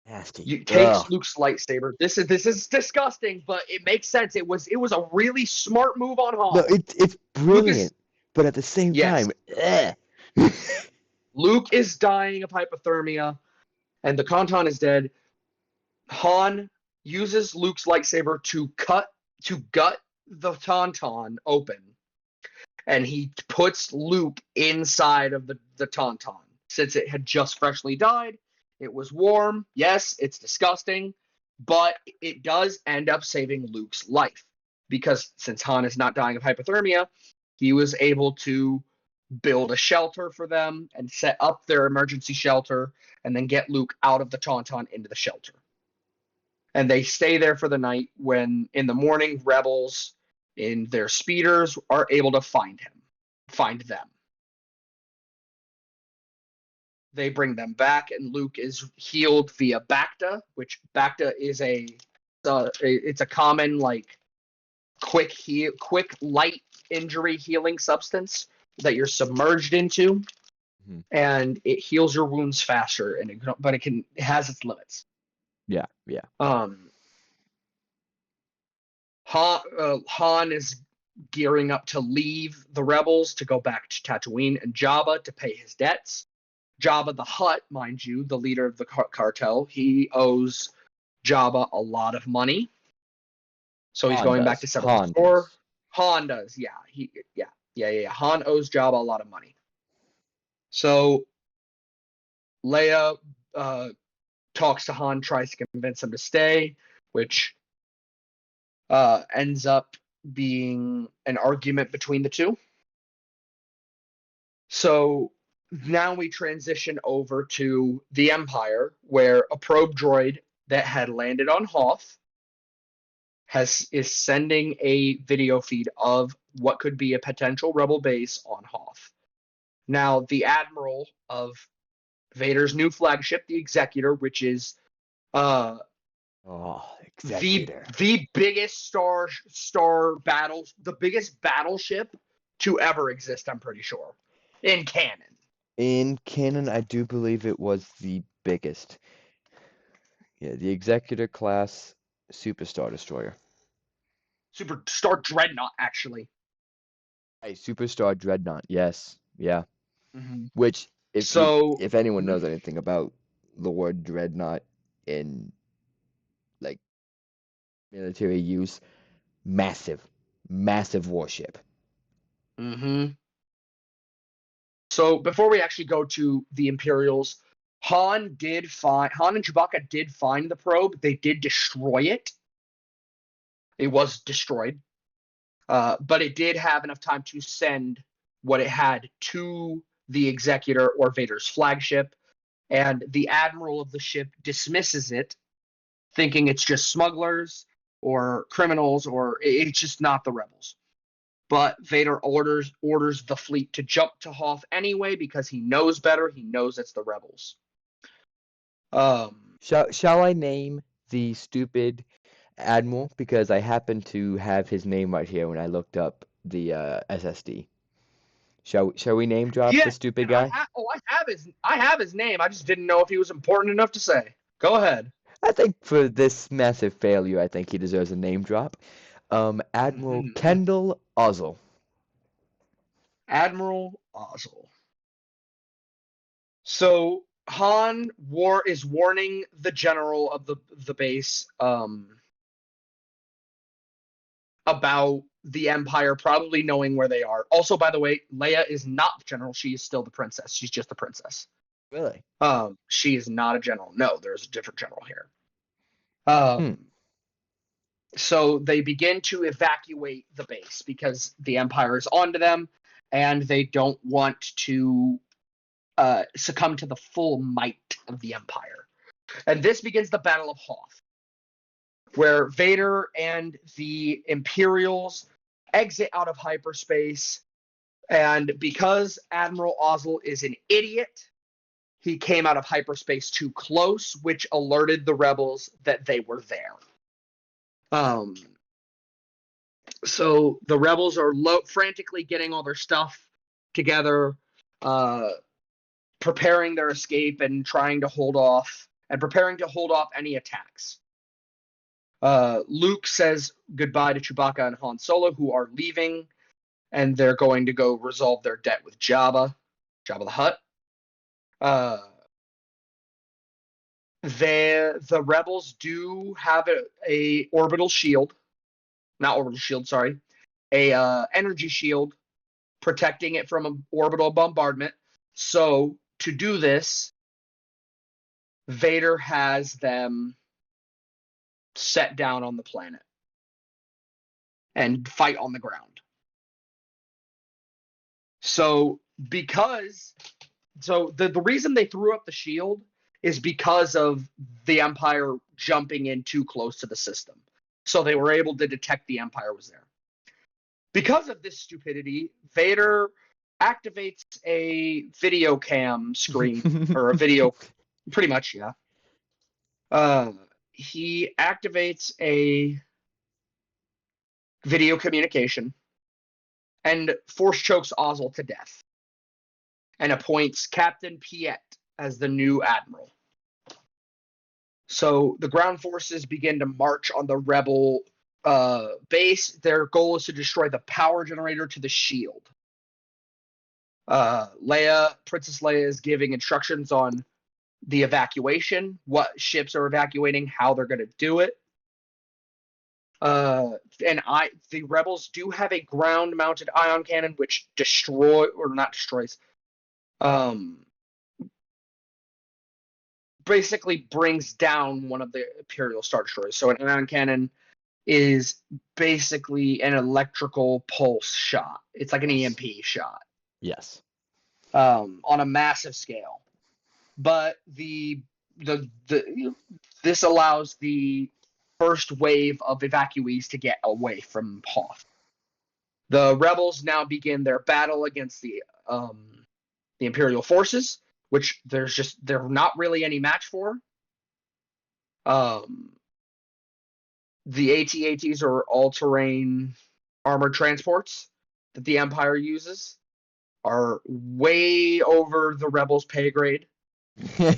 Nasty. takes Ugh. Luke's lightsaber. This is disgusting, but it makes sense. It was a really smart move on Han. No, it's Luke is brilliant, but at the same yes. time, eh. Luke is dying of hypothermia, and the tauntaun is dead. Han uses Luke's lightsaber to gut the tauntaun open, and he puts Luke inside of the tauntaun. Since it had just freshly died, it was warm. Yes, it's disgusting, but it does end up saving Luke's life, because since Han is not dying of hypothermia, he was able to build a shelter for them and set up their emergency shelter, and then get Luke out of the tauntaun into the shelter. And they stay there for the night. When in the morning, rebels in their speeders are able to find them. They bring them back, and Luke is healed via Bacta, which Bacta is it's a common like quick light injury healing substance that you're submerged into, and it heals your wounds faster, but it has its limits. Yeah. Han is gearing up to leave the rebels to go back to Tatooine and Jabba to pay his debts. Jabba the Hutt, mind you, the leader of the cartel, he owes Jabba a lot of money, so he's going back to settle the score. Han does, yeah. Han owes Jabba a lot of money. So Leia talks to Han, tries to convince him to stay, which ends up being an argument between the two. So now we transition over to the Empire, where a probe droid that had landed on Hoth is sending a video feed of what could be a potential rebel base on Hoth. Now, the admiral of Vader's new flagship, the Executor, which is Executor. the biggest star battles, the biggest battleship to ever exist, I'm pretty sure, in canon. In canon, I do believe it was the biggest. Yeah, the Executor class Superstar Destroyer. Superstar Dreadnought, actually. Hey, Superstar Dreadnought, yes. Yeah. Mm-hmm. Which, if anyone knows anything about the word Dreadnought in, like, military use, massive warship. Mm-hmm. So before we actually go to the Imperials, Han and Chewbacca did find the probe. They did destroy it. It was destroyed. But it did have enough time to send what it had to the Executor, or Vader's flagship, and the admiral of the ship dismisses it, thinking it's just smugglers or criminals, or it's just not the rebels. But Vader orders the fleet to jump to Hoth anyway, because he knows better. He knows it's the rebels. Shall I name the stupid admiral? Because I happen to have his name right here when I looked up the SSD. Shall we name drop the stupid guy? I have his name. I just didn't know if he was important enough to say. Go ahead. I think for this massive failure, I think he deserves a name drop. Admiral Kendall Ozzel. Admiral Ozzel. So Han is warning the general of the base about the Empire probably knowing where they are. Also, by the way, Leia is not the general. She is still the princess. She's just the princess. Really? She is not a general. No, there's a different general here. So they begin to evacuate the base because the Empire is onto them, and they don't want to succumb to the full might of the Empire. And this begins the Battle of Hoth, where Vader and the Imperials exit out of hyperspace. And because Admiral Ozzel is an idiot, he came out of hyperspace too close, which alerted the rebels that they were there. So the rebels are frantically getting all their stuff together, preparing their escape and trying to hold off any attacks. Luke says goodbye to Chewbacca and Han Solo, who are leaving, and they're going to go resolve their debt with Jabba the Hutt. The rebels do have a orbital shield, not orbital shield, sorry, energy shield protecting it from an orbital bombardment. So to do this, Vader has them set down on the planet and fight on the ground. So the reason they threw up the shield is because of the Empire jumping in too close to the system. So they were able to detect the Empire was there. Because of this stupidity, Vader activates a video cam screen, or a video, pretty much, yeah. He activates a video communication and force chokes Ozzel to death and appoints Captain Piet as the new admiral. So the ground forces begin to march on the rebel base. Their goal is to destroy the power generator to the shield. Princess Leia is giving instructions on the evacuation, what ships are evacuating, how they're going to do it. The rebels do have a ground-mounted ion cannon, which basically brings down one of the Imperial Star Destroyers. So an ion cannon is basically an electrical pulse shot. It's like an EMP shot. Yes. On a massive scale. But this allows the first wave of evacuees to get away from Hoth. The rebels now begin their battle against the Imperial forces, which they're not really any match for. The AT-ATs are all-terrain armored transports that the Empire uses, are way over the rebels' pay grade.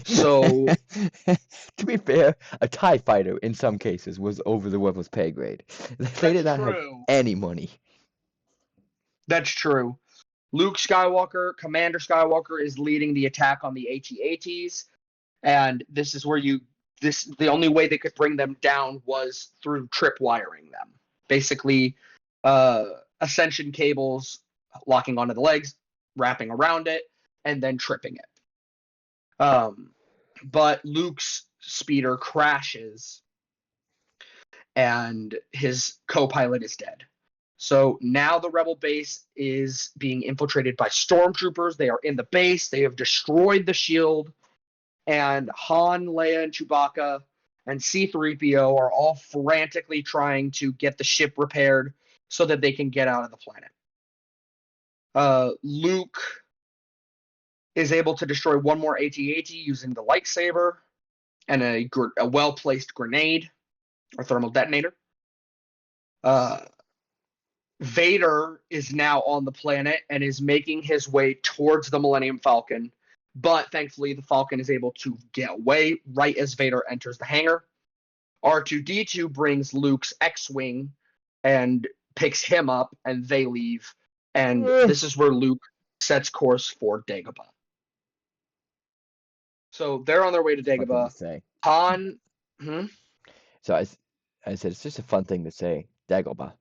So, to be fair, a TIE fighter in some cases was over the rebels' pay grade. They did not have any money. That's true. Luke Skywalker, Commander Skywalker, is leading the attack on the AT-ATs, and this is where the only way they could bring them down was through tripwiring them. Basically, ascension cables locking onto the legs, wrapping around it, and then tripping it. But Luke's speeder crashes, and his co-pilot is dead. So now the rebel base is being infiltrated by stormtroopers. They are in the base. They have destroyed the shield. And Han, Leia, and Chewbacca and C-3PO are all frantically trying to get the ship repaired so that they can get out of the planet. Luke is able to destroy one more AT-AT using the lightsaber and a well-placed grenade or thermal detonator. Vader is now on the planet and is making his way towards the Millennium Falcon, but thankfully the Falcon is able to get away right as Vader enters the hangar. R2-D2 brings Luke's X-Wing and picks him up, and they leave. And this is where Luke sets course for Dagobah. So they're on their way to Fun thing to Dagobah. say. Han. So I said it's just a fun thing to say. Dagobah.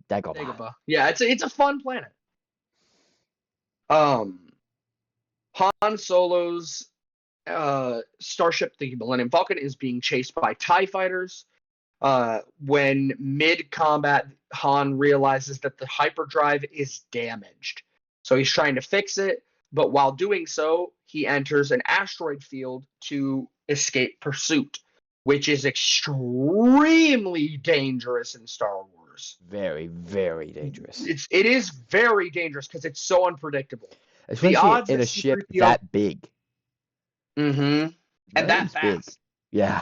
Dagobah. Yeah, it's a fun planet. Han Solo's starship, the Millennium Falcon, is being chased by TIE fighters. When mid-combat, Han realizes that the hyperdrive is damaged. So he's trying to fix it, but while doing so, he enters an asteroid field to escape pursuit, which is extremely dangerous in Star Wars. Very, very dangerous. It is very dangerous because it's so unpredictable. Especially the odds in a ship that big. Mm-hmm. And that fast. Big. Yeah.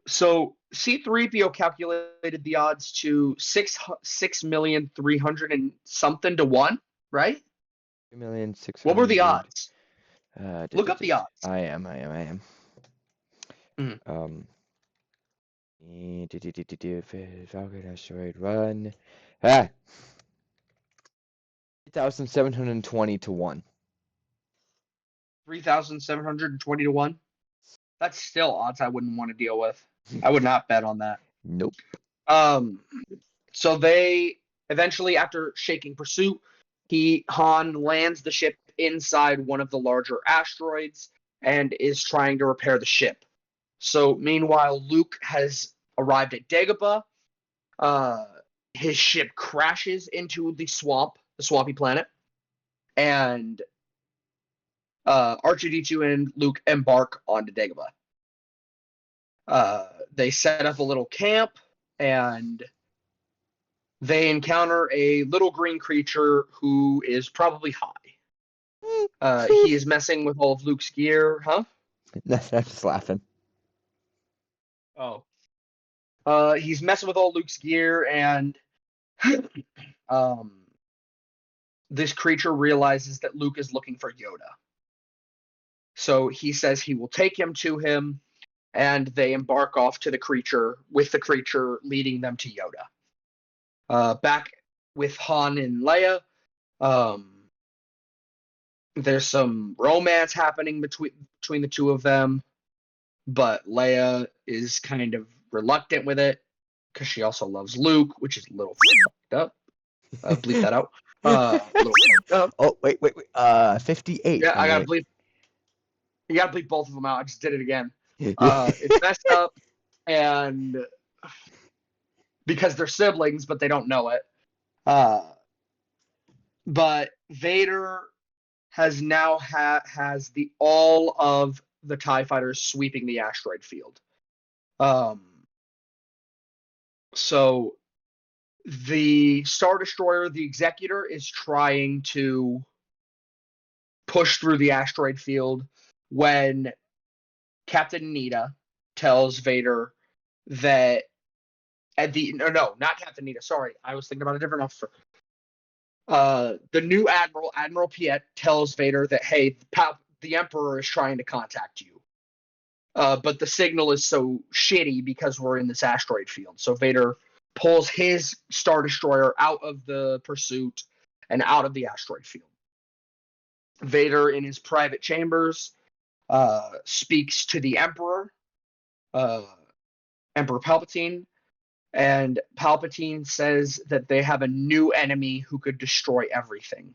So C-3PO calculated the odds to 6,300,000 and something to 1, right? 3,600,000. What were the odds? Look up the odds. I am. Mm-hmm. Falcon asteroid run. 3,720 to 1. 3,720 to 1? That's still odds I wouldn't want to deal with. I would not bet on that. Nope. So they eventually, after shaking pursuit, Han lands the ship inside one of the larger asteroids and is trying to repair the ship. So meanwhile, Luke has arrived at Dagobah. His ship crashes into the swampy planet, and R2-D2 and Luke embark onto Dagobah. They set up a little camp, and they encounter a little green creature who is probably high. He is messing with all of Luke's gear, huh? I'm just laughing. Oh. He's messing with all Luke's gear, and this creature realizes that Luke is looking for Yoda. So he says he will take him to him, and they embark off to the creature, with the creature leading them to Yoda. Back with Han and Leia, there's some romance happening between the two of them, but Leia is kind of reluctant with it because she also loves Luke, which is a little fucked up. Bleep that out. Oh, wait. 58. Yeah, I gotta bleep. You gotta bleep both of them out. I just did it again. It's messed up, and because they're siblings, but they don't know it. But Vader has now has all of the TIE fighters sweeping the asteroid field. So the Star Destroyer, the Executor, is trying to push through the asteroid field when Captain Nita tells Vader that not Captain Nita. Sorry, I was thinking about a different officer. The new Admiral Piet, tells Vader that, hey, the Emperor is trying to contact you. But the signal is so shitty because we're in this asteroid field. So Vader pulls his Star Destroyer out of the pursuit and out of the asteroid field. Vader, in his private chambers, speaks to the Emperor, Emperor Palpatine, and Palpatine says that they have a new enemy who could destroy everything.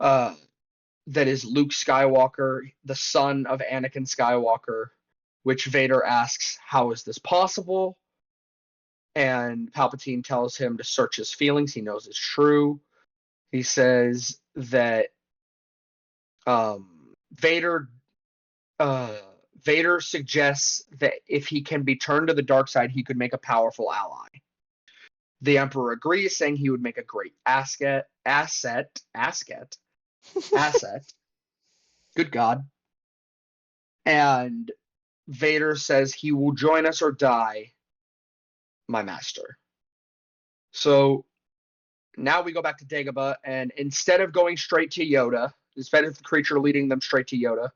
That is Luke Skywalker, the son of Anakin Skywalker, which Vader asks, how is this possible? And Palpatine tells him to search his feelings. He knows it's true. He says that Vader suggests that if he can be turned to the dark side, he could make a powerful ally. The Emperor agrees, saying he would make a great asset. Good God. And Vader says he will join us or die, my master. So now we go back to Dagobah, and instead of going straight to Yoda, instead of the creature leading them straight to Yoda,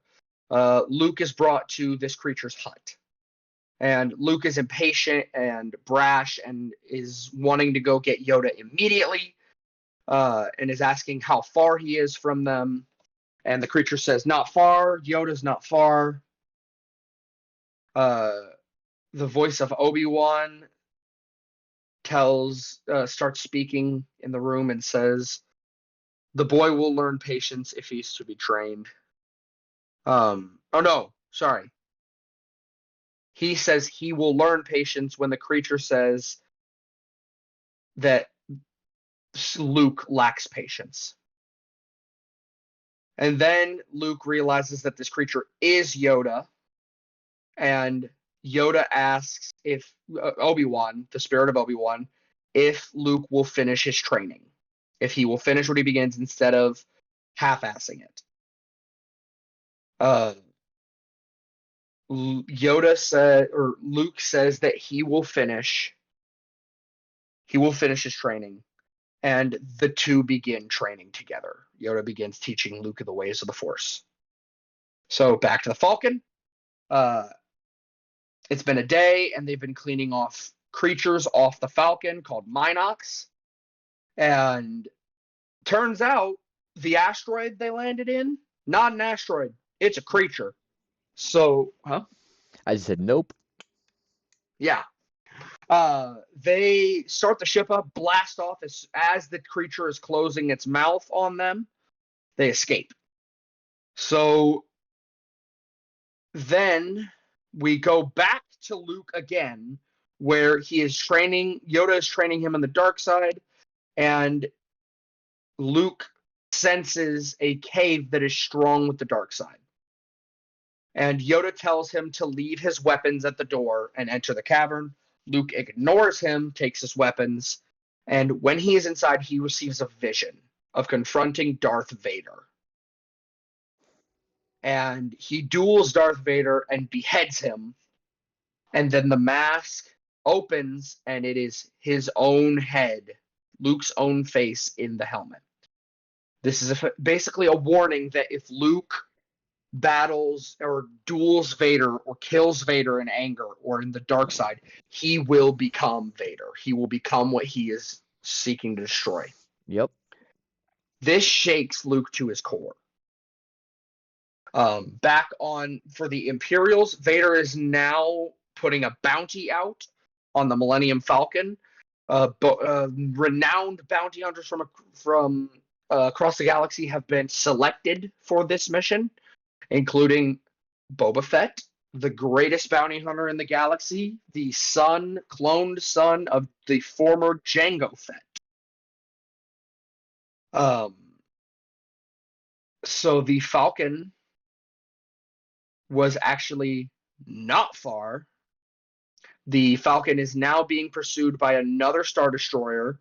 Luke is brought to this creature's hut. And Luke is impatient and brash and is wanting to go get Yoda immediately, and is asking how far he is from them. And the creature says, "Not far. Yoda's not far." The voice of Obi-Wan starts speaking in the room and says, "The boy will learn patience if he's to be trained." Oh no, sorry. He says he will learn patience when the creature says that Luke lacks patience. And then Luke realizes that this creature is Yoda, and Yoda asks if Obi-Wan, the spirit of Obi-Wan, if Luke will finish his training, if he will finish what he begins instead of half-assing it. Luke says that he will finish his training, and the two begin training together. Yoda begins teaching Luke the ways of the Force. So back to the Falcon. It's been a day, and they've been cleaning off creatures off the Falcon called Minox. And turns out the asteroid they landed in, not an asteroid, it's a creature. So, I just said nope. Yeah. They start the ship up, blast off as the creature is closing its mouth on them. They escape. So then we go back to Luke again, where Yoda is training him on the dark side, and Luke senses a cave that is strong with the dark side. And Yoda tells him to leave his weapons at the door and enter the cavern. Luke ignores him, takes his weapons, and when he is inside, he receives a vision of confronting Darth Vader. And he duels Darth Vader and beheads him. And then the mask opens, and it is his own head, Luke's own face in the helmet. This is basically a warning that if Luke battles or duels Vader or kills Vader in anger or in the dark side, he will become Vader. He will become what he is seeking to destroy. Yep. This shakes Luke to his core. Back on for the Imperials, Vader is now putting a bounty out on the Millennium Falcon. Renowned bounty hunters from across the galaxy have been selected for this mission, including Boba Fett, the greatest bounty hunter in the galaxy, the cloned son of the former Jango Fett. So the Falcon was actually not far. The Falcon is now being pursued by another Star Destroyer,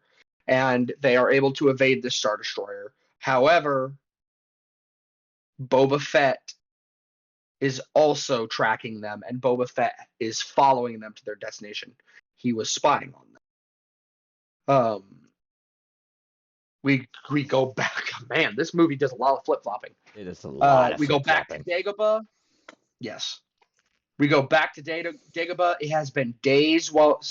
and they are able to evade this Star Destroyer. However, Boba Fett is also tracking them, and Boba Fett is following them to their destination. He was spying on them. We go back. Man, this movie does a lot of flip-flopping. It is a lot of We go back to flip-flopping. Dagobah. Yes. We go back to Dagobah. It has been days while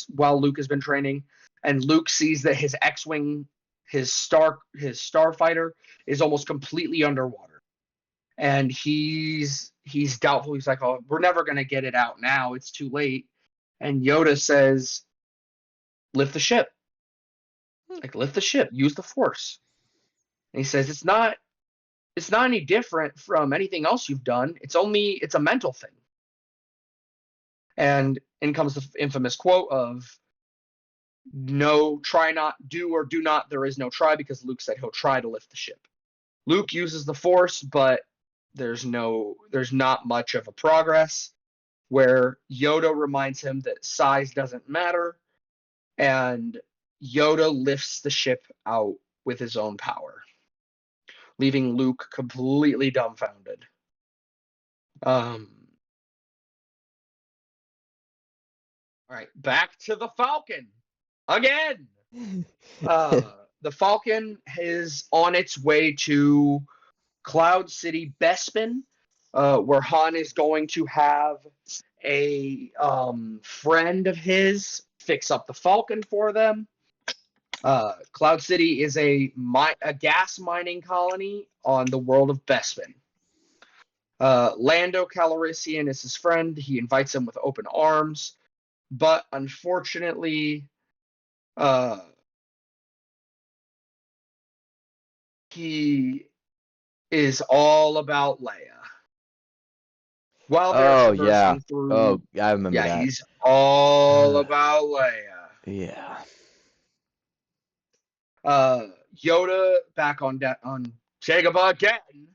Luke has been training, and Luke sees that his X-Wing, his starfighter, is almost completely underwater. And he's doubtful. He's like, "Oh, we're never gonna get it out now. It's too late." And Yoda says, "Lift the ship. Like, lift the ship. Use the Force." And he says, "It's not any different from anything else you've done. It's a mental thing." And in comes the infamous quote of, "No, try not, do or do not. There is no try," because Luke said he'll try to lift the ship. Luke uses the Force, but there's not much of a progress, where Yoda reminds him that size doesn't matter, and Yoda lifts the ship out with his own power, leaving Luke completely dumbfounded. All right, back to the Falcon again. The Falcon is on its way to Cloud City Bespin, where Han is going to have a friend of his fix up the Falcon for them. Cloud City is a gas mining colony on the world of Bespin. Lando Calrissian is his friend. He invites him with open arms, but unfortunately, he is all about Leia. While they're Oh yeah. traversing through, Oh, I remember that. he's all about Leia. Yeah. Yoda back on Dagobah again.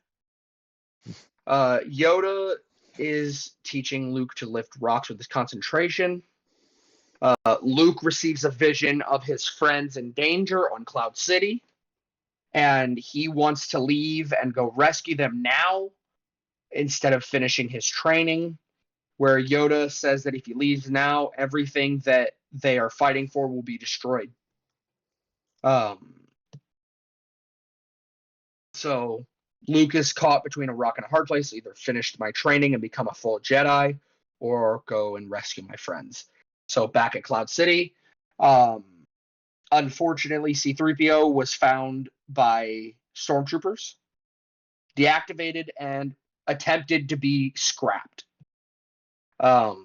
Yoda is teaching Luke to lift rocks with his concentration. Luke receives a vision of his friends in danger on Cloud City, and he wants to leave and go rescue them now instead of finishing his training. Where Yoda says that if he leaves now, everything that they are fighting for will be destroyed. So Luke is caught between a rock and a hard place, either finish my training and become a full Jedi, or go and rescue my friends. So back at Cloud City, unfortunately, C-3PO was found by stormtroopers, deactivated, and attempted to be scrapped. Chewbacca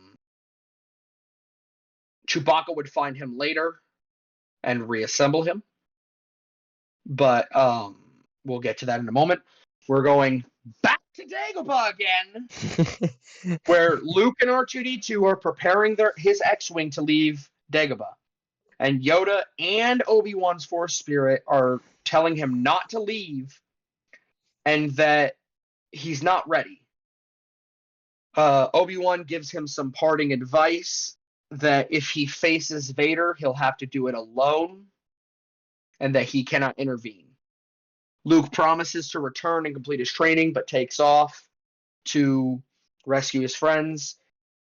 would find him later and reassemble him, but we'll get to that in a moment. We're going back to Dagobah again, where Luke and R2-D2 are preparing his X-Wing to leave Dagobah. And Yoda and Obi-Wan's Force Spirit are telling him not to leave and that he's not ready. Obi-Wan gives him some parting advice that if he faces Vader, he'll have to do it alone and that he cannot intervene. Luke promises to return and complete his training, but takes off to rescue his friends.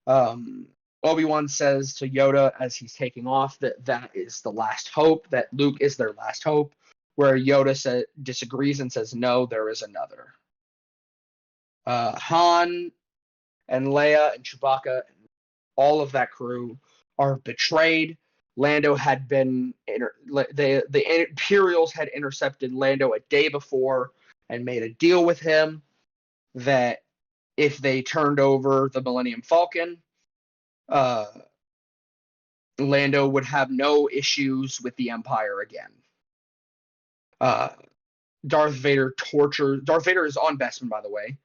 Obi-Wan says to Yoda as he's taking off that is the last hope, that Luke is their last hope, where Yoda disagrees and says, no, there is another. Han and Leia and Chewbacca and all of that crew are betrayed. Lando had been the Imperials had intercepted Lando a day before and made a deal with him that if they turned over the Millennium Falcon, Lando would have no issues with the Empire again. Darth Vader is on Bespin, by the way.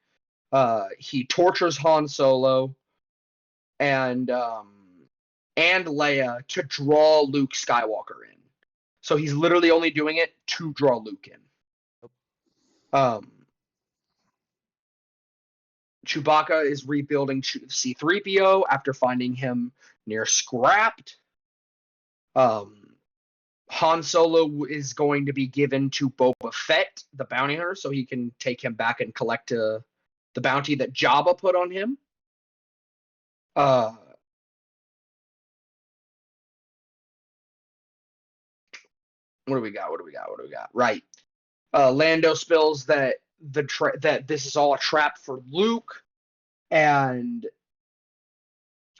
He tortures Han Solo and Leia to draw Luke Skywalker in. So he's literally only doing it to draw Luke in. Chewbacca is rebuilding C-3PO after finding him near scrapped. Han Solo is going to be given to Boba Fett, the bounty hunter, so he can take him back and collect the bounty that Jabba put on him. What do we got? Right. Lando spills that that this is all a trap for Luke, and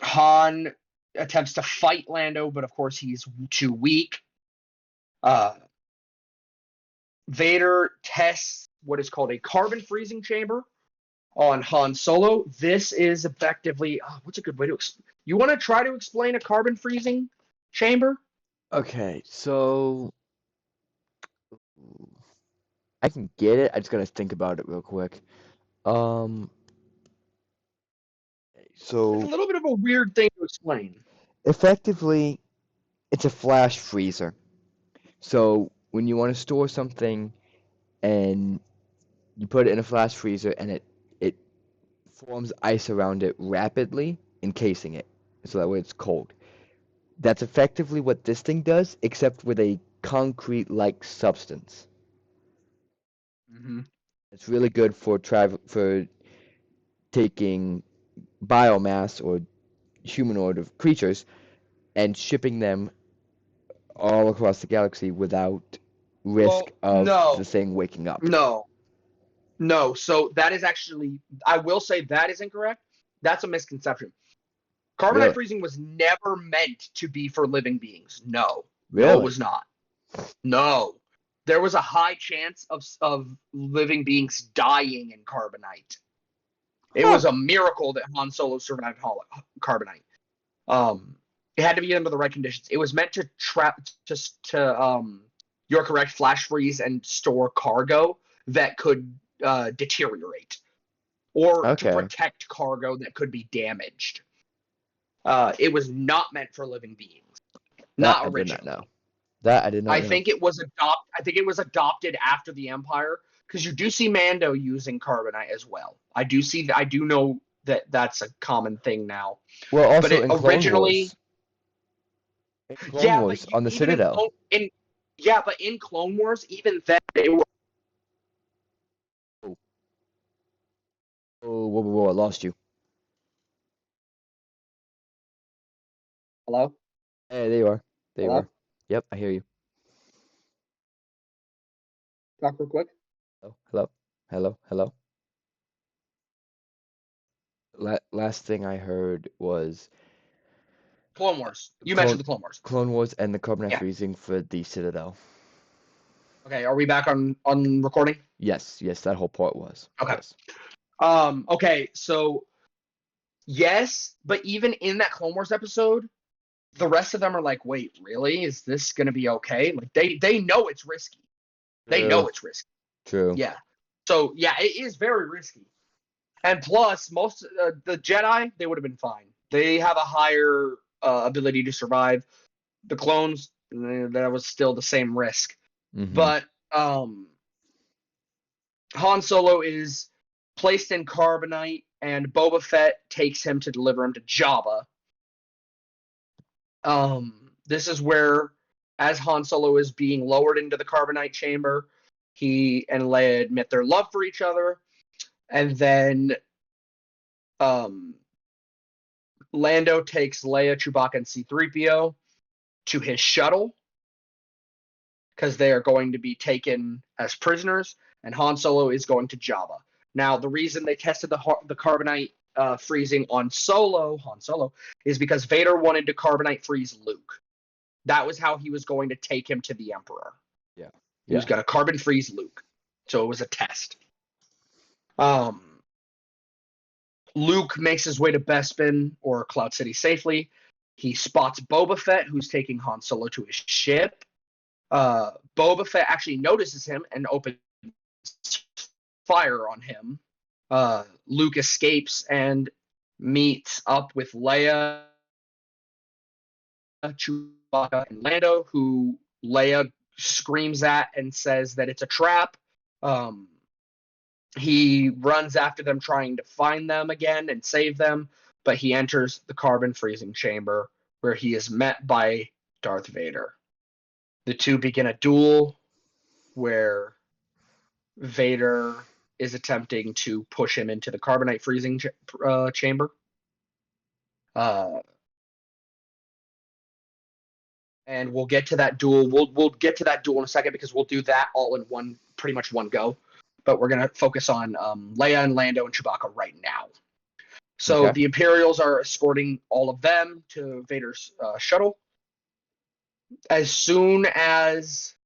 Han attempts to fight Lando, but of course he's too weak. Vader tests what is called a carbon freezing chamber on Han Solo. This is effectively what's a good way to you want to try to explain a carbon freezing chamber? Okay, so I can get it. I just gotta think about it real quick. So It's a little bit of a weird thing to explain. effectively, it's a flash freezer. So when you want to store something and you put it in a flash freezer and it forms ice around it rapidly, encasing it, so that way it's cold. That's effectively what this thing does, except with a concrete-like substance. Mm-hmm. It's really good for taking biomass or humanoid creatures and shipping them all across the galaxy without risk of the thing waking up. No. So that is actually, I will say that is incorrect. That's a misconception. Carbonite Really? freezing was never meant to be for living beings. No, it Really? was not. No, there was a high chance of living beings dying in carbonite. It Huh. was a miracle that Han Solo survived carbonite. It had to be under the right conditions. It was meant to trap you're correct, flash freeze and store cargo that could deteriorate, or to Okay. protect cargo that could be damaged. It was not meant for living beings. That Not I did not originally. know. That I did not I know. think it was adopted after the Empire, because you do see Mando using carbonite as well. I do know that that's a common thing now. Well, But also it in Clone originally, Wars. In Clone yeah, but Wars on the even in Citadel. in Clone Wars, even then they were. Oh, whoa, whoa, whoa, I lost you. Hello, Hey, there you are. There you hello, are. Yep, I hear you. talk real quick. Hello, hello, hello, hello. Last thing I heard was Clone Wars. You Clone mentioned the Clone Wars. Clone Wars and the carbonite Yeah. freezing for the Citadel. Okay. Are we back on recording? Yes, yes, that whole part was. Okay. Yes. Okay. So yes, but even in that Clone Wars episode, the rest of them are like, wait, really? Is this gonna be okay? Like they know it's risky. They know True, it's risky. true. Yeah. So yeah, it is very risky. And plus, most the Jedi, they would have been fine. They have a higher ability to survive. The clones, that was still the same risk. Mm-hmm. But Han Solo is placed in carbonite, and Boba Fett takes him to deliver him to Jabba. This is where, as Han Solo is being lowered into the carbonite chamber, he and Leia admit their love for each other, and then Lando takes Leia, Chewbacca, and C-3PO to his shuttle because they are going to be taken as prisoners, and Han Solo is going to Jabba. Now, the reason they tested the carbonite freezing on Han Solo, is because Vader wanted to carbonite freeze Luke. That was how he was going to take him to the Emperor. Yeah. He was Yeah. going to carbon freeze Luke. So it was a test. Luke makes his way to Bespin or Cloud City safely. He spots Boba Fett, who's taking Han Solo to his ship. Boba Fett actually notices him and opens fire on him. Luke escapes and meets up with Leia, Chewbacca, and Lando, who Leia screams at and says that it's a trap. He runs after them, trying to find them again and save them, but he enters the carbon freezing chamber, where he is met by Darth Vader. The two begin a duel where Vader is attempting to push him into the carbonite freezing chamber. And we'll get to that duel. We'll get to that duel in a second, because we'll do that all in pretty much one go. But we're gonna focus on Leia and Lando and Chewbacca right now. So Okay. the Imperials are escorting all of them to Vader's shuttle. As soon as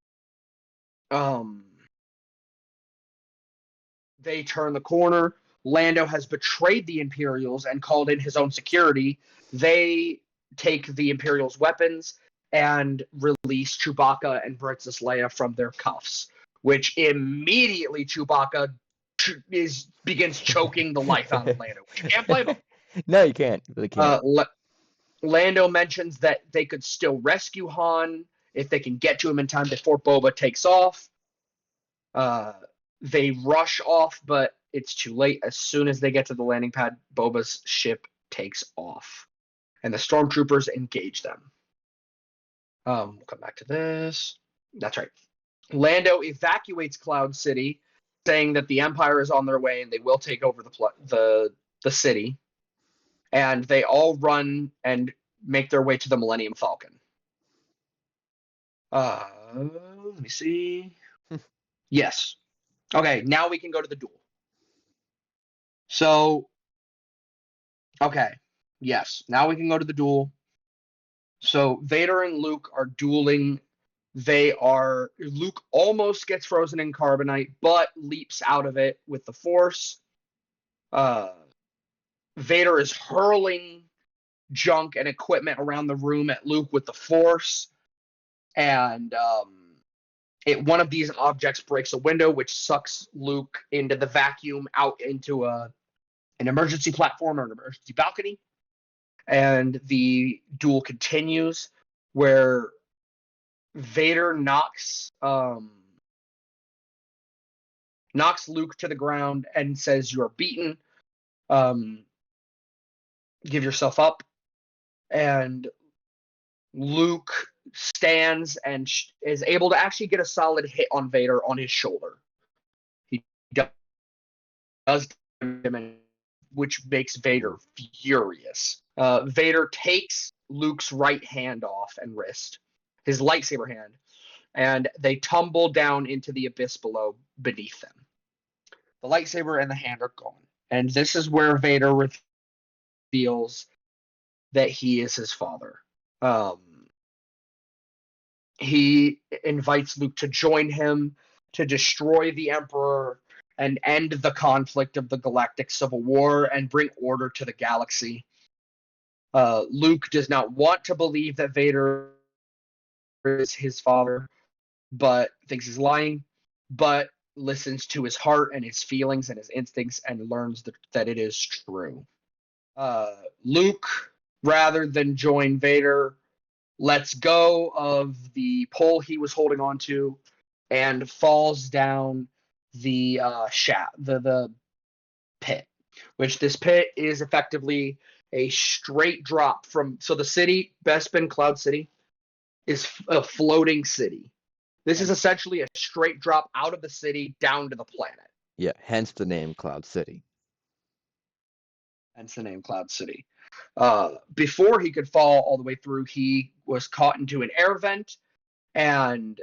they turn the corner, Lando has betrayed the Imperials and called in his own security. They take the Imperials' weapons and release Chewbacca and Princess Leia from their cuffs, which immediately Chewbacca begins choking the life out of Lando, which you can't blame him. No, you can't. You really can't. Lando mentions that they could still rescue Han if they can get to him in time before Boba takes off. They rush off, but it's too late. As soon as they get to the landing pad, Boba's ship takes off, and the stormtroopers engage them. We'll come back to this. That's right. Lando evacuates Cloud City, saying that the Empire is on their way and they will take over the city. And they all run and make their way to the Millennium Falcon. Let me see. Yes. Okay, now we can go to the duel. So, okay. Yes. Now we can go to the duel. So Vader and Luke are dueling. Luke almost gets frozen in carbonite, but leaps out of it with the Force. Vader is hurling junk and equipment around the room at Luke with the Force, and one of these objects breaks a window, which sucks Luke into the vacuum out into an emergency platform or an emergency balcony. And the duel continues, where Vader knocks Luke to the ground and says, "You are beaten. Give yourself up." And Luke stands and is able to actually get a solid hit on Vader on his shoulder. He does, which makes Vader furious. Vader takes Luke's right hand off and wrist, his lightsaber hand, and they tumble down into the abyss beneath them. The lightsaber and the hand are gone. And this is where Vader reveals that he is his father. He invites Luke to join him to destroy the Emperor and end the conflict of the Galactic Civil War and bring order to the galaxy. Luke does not want to believe that Vader is his father, but thinks he's lying, but listens to his heart and his feelings and his instincts and learns that it is true. Luke, rather than join Vader, lets go of the pole he was holding on to and falls down the the pit, which this pit is effectively a straight drop from. So the city, Bespin Cloud City, is a floating city. This is essentially a straight drop out of the city down to the planet. Yeah, hence the name Cloud City. Hence the name Cloud City. Before he could fall all the way through, he was caught into an air vent, and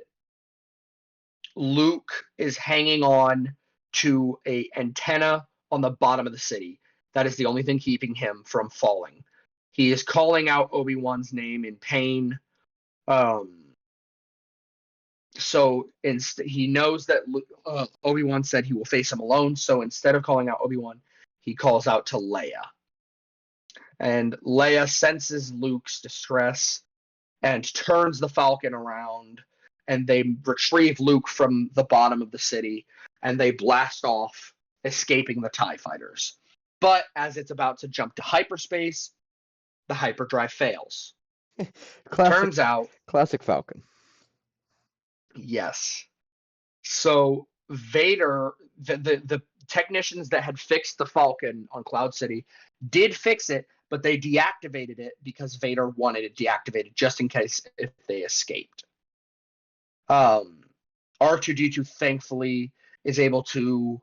Luke is hanging on to a antenna on the bottom of the city. That is the only thing keeping him from falling. He is calling out Obi-Wan's name in pain. So he knows that Obi-Wan said he will face him alone. So instead of calling out Obi-Wan, he calls out to Leia. And Leia senses Luke's distress and turns the Falcon around, and they retrieve Luke from the bottom of the city, and they blast off, escaping the TIE fighters. But as it's about to jump to hyperspace, the hyperdrive fails. Turns out, classic Falcon. Yes. So Vader, the technicians that had fixed the Falcon on Cloud City did fix it, but they deactivated it because Vader wanted it deactivated just in case if they escaped. R2-D2 thankfully is able to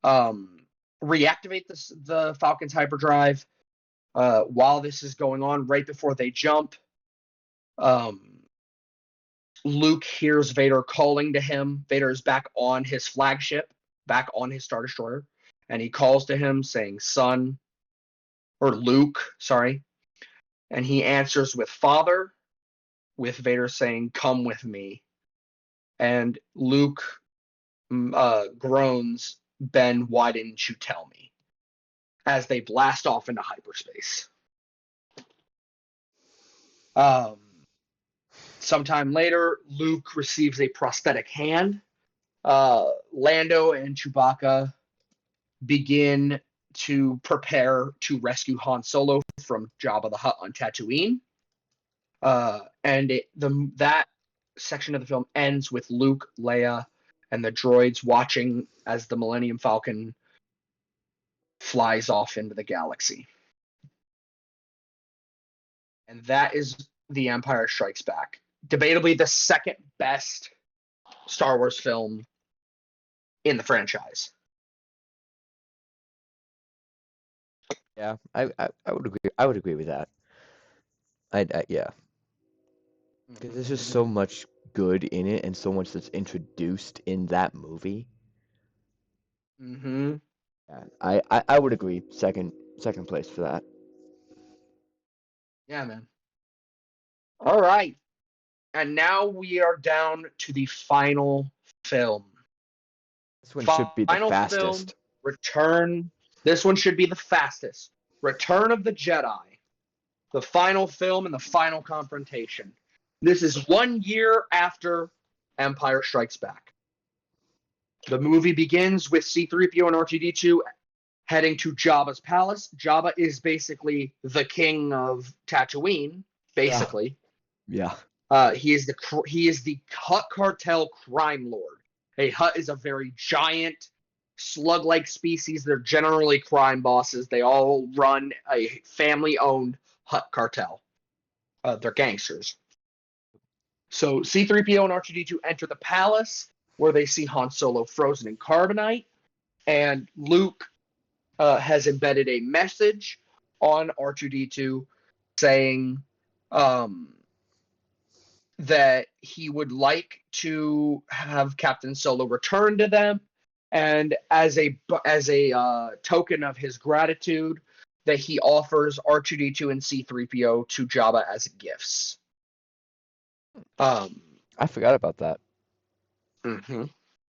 reactivate the Falcon's hyperdrive while this is going on. Right before they jump, Luke hears Vader calling to him. Vader is back on his flagship, back on his Star Destroyer, and he calls to him saying, "Son," or Luke, sorry. And he answers with "Father," with Vader saying, "Come with me." And Luke groans, "Ben, why didn't you tell me?" As they blast off into hyperspace. Sometime later, Luke receives a prosthetic hand. Lando and Chewbacca begin to prepare to rescue Han Solo from Jabba the Hutt on Tatooine. That section of the film ends with Luke, Leia, and the droids watching as the Millennium Falcon flies off into the galaxy. And that is The Empire Strikes Back. Debatably the second best Star Wars film in the franchise. Yeah, I would agree. I would agree with that. Yeah, because there's just so much good in it and so much that's introduced in that movie. Mm-hmm. Yeah, I would agree. Second place for that. Yeah, man. All right. And now we are down to the final film. This one should be the Final film, fastest. Return. This one should be the fastest. Return of the Jedi. The final film and the final confrontation. This is 1 year after Empire Strikes Back. The movie begins with C-3PO and R2-D2 heading to Jabba's palace. Jabba is basically the king of Tatooine, basically. Yeah. He is the Hutt cartel crime lord. A Hutt is a very giant, slug-like species. They're generally crime bosses. They all run a family-owned Hutt cartel. They're gangsters. So C-3PO and R2-D2 enter the palace, where they see Han Solo frozen in carbonite, and Luke has embedded a message on R2-D2 saying that he would like to have Captain Solo return to them, and as a token of his gratitude, that he offers R2-D2 and C-3PO to Jabba as gifts. I forgot about that.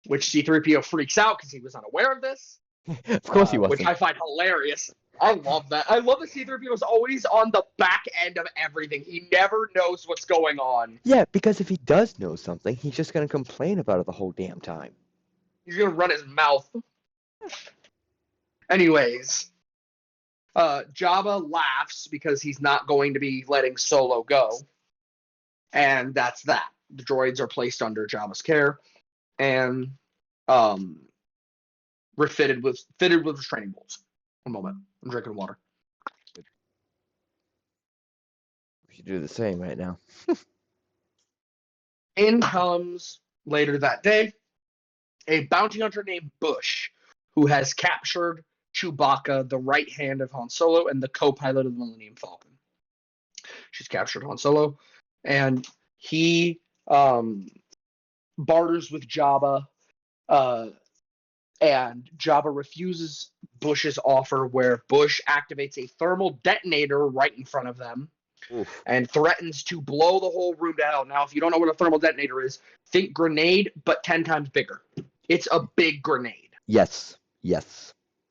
Which C-3PO freaks out because he was unaware of this. Of course he Which wasn't. I find hilarious. I love that. I love that C-3PO is always on the back end of everything. He never knows what's going on. Yeah, because if he does know something, he's just gonna complain about it the whole damn time. He's gonna run his mouth. Anyways, Jabba laughs because he's not going to be letting Solo go, and that's that. The droids are placed under Jabba's care, and fitted with restraining bolts. One moment, I'm drinking water. We should do the same right now. In comes later that day a bounty hunter named Bush, who has captured Chewbacca, the right hand of Han Solo and the co-pilot of the Millennium Falcon. She's captured Han Solo, and he barters with Jabba, and Jabba refuses Bush's offer, where Bush activates a thermal detonator right in front of them. Oof. And threatens to blow the whole room to hell. Now, if you don't know what a thermal detonator is, think grenade, but 10 times bigger. It's a big grenade. Yes.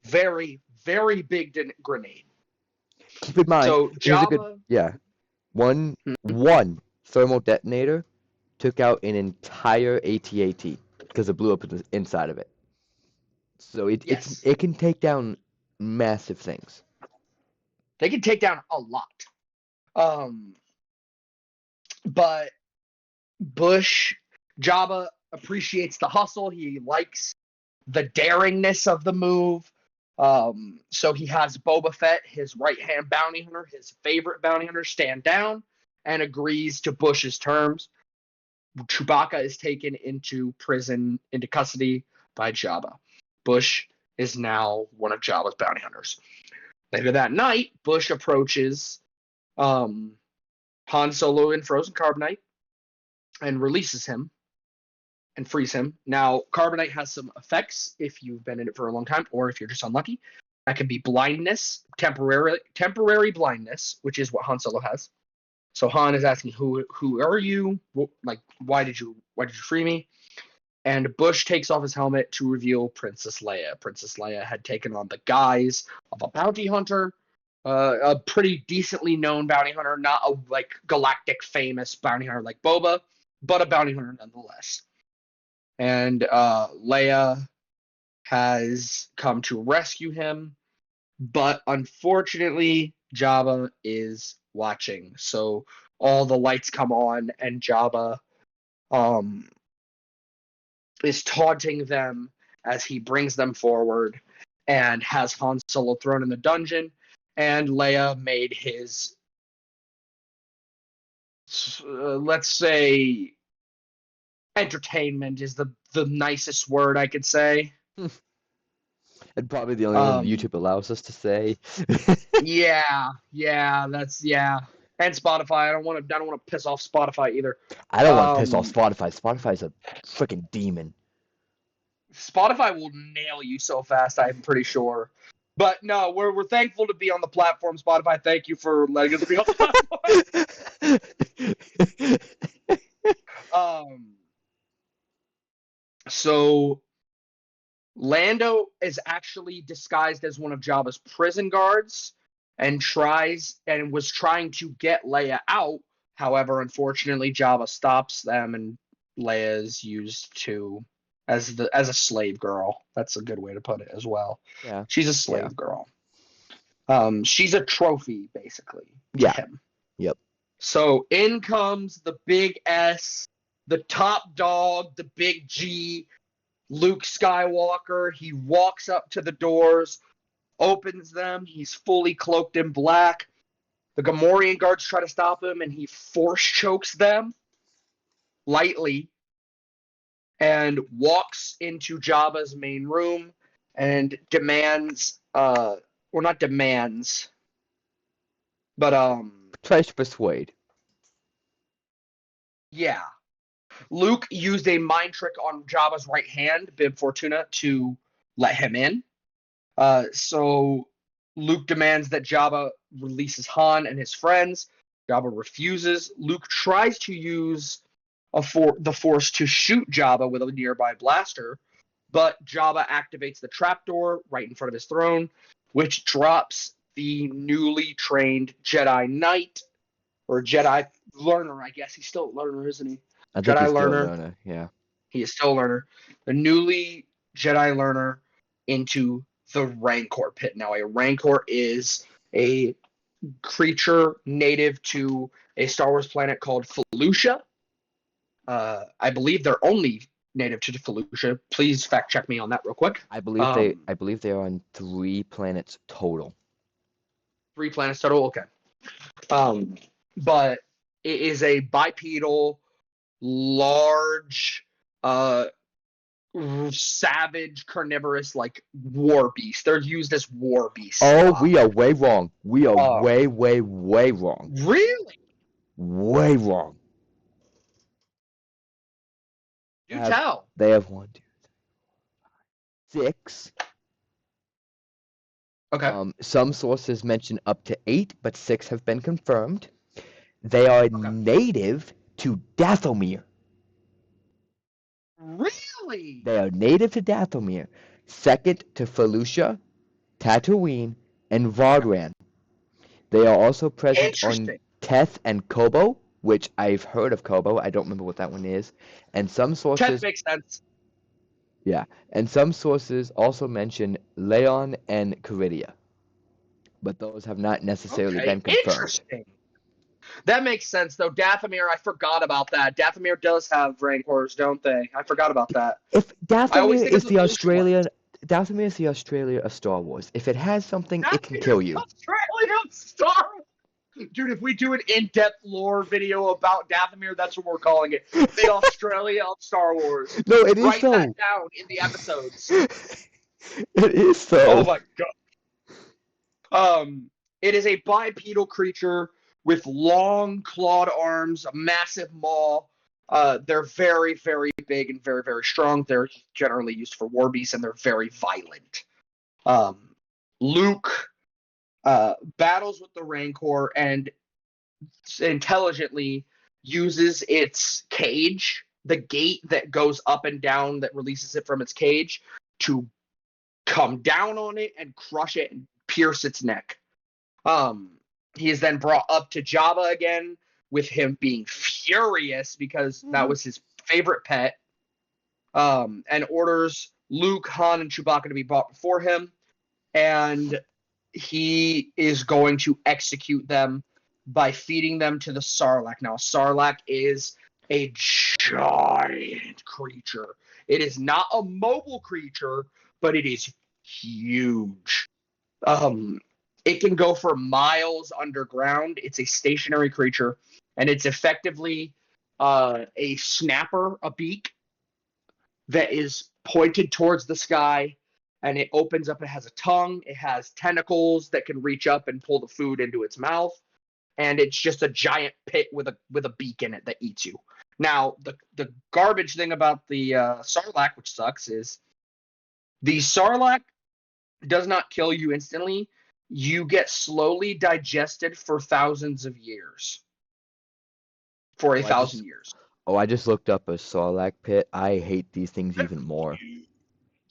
Very, very big grenade. Keep in mind, so Jabba, one thermal detonator took out an entire AT-AT because it blew up inside of it. So it can take down massive things. They can take down a lot. But Jabba appreciates the hustle. He likes the daringness of the move. So he has Boba Fett, his right-hand bounty hunter, his favorite bounty hunter, stand down and agrees to Bush's terms. Chewbacca is taken into custody by Jabba. Bush is now one of Jabba's bounty hunters. Later that night, Bush approaches Han Solo in frozen carbonite and releases him and frees him. Now, carbonite has some effects if you've been in it for a long time, or if you're just unlucky. That can be blindness, temporary blindness, which is what Han Solo has. So Han is asking, "Who are you? Like, why did you free me?" And Bush takes off his helmet to reveal Princess Leia. Princess Leia had taken on the guise of a bounty hunter, a pretty decently known bounty hunter, not a galactic famous bounty hunter like Boba, but a bounty hunter nonetheless. And Leia has come to rescue him, but unfortunately, Jabba is watching. So all the lights come on, and Jabba is taunting them as he brings them forward and has Han Solo thrown in the dungeon. And Leia made his, let's say, entertainment is the nicest word I could say. And probably the only one YouTube allows us to say. yeah, that's and Spotify. I don't want to piss off Spotify either. I don't want to piss off Spotify. Spotify's a freaking demon. Spotify will nail you so fast, I'm pretty sure. But no, we're thankful to be on the platform. Spotify, thank you for letting us be on the platform. So Lando is actually disguised as one of Jabba's prison guards and was trying to get Leia out. However, unfortunately, Jabba stops them, and Leia is used as a slave girl. That's a good way to put it as well. Yeah. She's a slave girl. She's a trophy, basically, to him. Yep. So in comes the big S, the top dog, the big G, Luke Skywalker. He walks up to the doors, opens them. He's fully cloaked in black. The Gamorrean guards try to stop him, and he force chokes them lightly and walks into Jabba's main room and demands, well, not demands, but Tries to persuade. yeah. Luke used a mind trick on Jabba's right hand, Bib Fortuna, to let him in. So Luke demands that Jabba releases Han and his friends. Jabba refuses. Luke tries to use the Force to shoot Jabba with a nearby blaster, but Jabba activates the trapdoor right in front of his throne, which drops the newly trained Jedi Knight, or Jedi learner, I guess. He's still a learner, isn't he? I think he's Jedi still a learner. learner, yeah. He is still a learner. The newly Jedi learner into the Rancor pit. Now, a Rancor is a creature native to a Star Wars planet called Felucia. I believe they're only native to Felucia. Please fact check me on that real quick. I believe they are on 3 planets total. 3 planets total. Okay. But it is a bipedal, large, savage, carnivorous, like war beast. They're used as war beasts. Oh, we are way wrong. We are way, way, way wrong. Really? Way wrong. You tell. They have 1, 2, 3, 4, 5, 6. Okay. Some sources mention up to 8, but 6 have been confirmed. They are native to Dathomir. Really? They are native to Dathomir, second to Felucia, Tatooine, and Vargran. They are also present on Teth and Kobo, which I've heard of Kobo. I don't remember what that one is. And some sources... Teth makes sense. Yeah, and some sources also mention Leon and Caridia. But those have not necessarily been confirmed. Interesting. That makes sense, though. Dathomir, I forgot about that. Dathomir does have Rancors, don't they? I forgot about that. If Dathomir is the Australian... Dathomir is the Australia of Star Wars. If it has something, it can kill you. Australia of Star Wars! Dude, if we do an in-depth lore video about Dathomir, that's what we're calling it. The Australia of Star Wars. No, it is Write so. that down in the episodes. It is so. Oh my god. It is a bipedal creature with long clawed arms, a massive maw. They're very, very big and very, very strong. They're generally used for war beasts, and they're very violent. Luke battles with the Rancor and intelligently uses its cage, the gate that goes up and down that releases it from its cage, to come down on it and crush it and pierce its neck. He is then brought up to Jabba again, with him being furious because that was his favorite pet, and orders Luke, Han, and Chewbacca to be brought before him, and he is going to execute them by feeding them to the Sarlacc. Now, Sarlacc is a giant creature. It is not a mobile creature, but it is huge. It can go for miles underground. It's a stationary creature, and it's effectively a snapper, a beak that is pointed towards the sky, and it opens up. It has a tongue. It has tentacles that can reach up and pull the food into its mouth, and it's just a giant pit with a beak in it that eats you. Now, the garbage thing about the Sarlacc, which sucks, is the Sarlacc does not kill you instantly. You get slowly digested for thousands of years. For a Oh, I just 1,000 years. oh, I just looked up a Sarlacc pit. I hate these things They're even more. huge.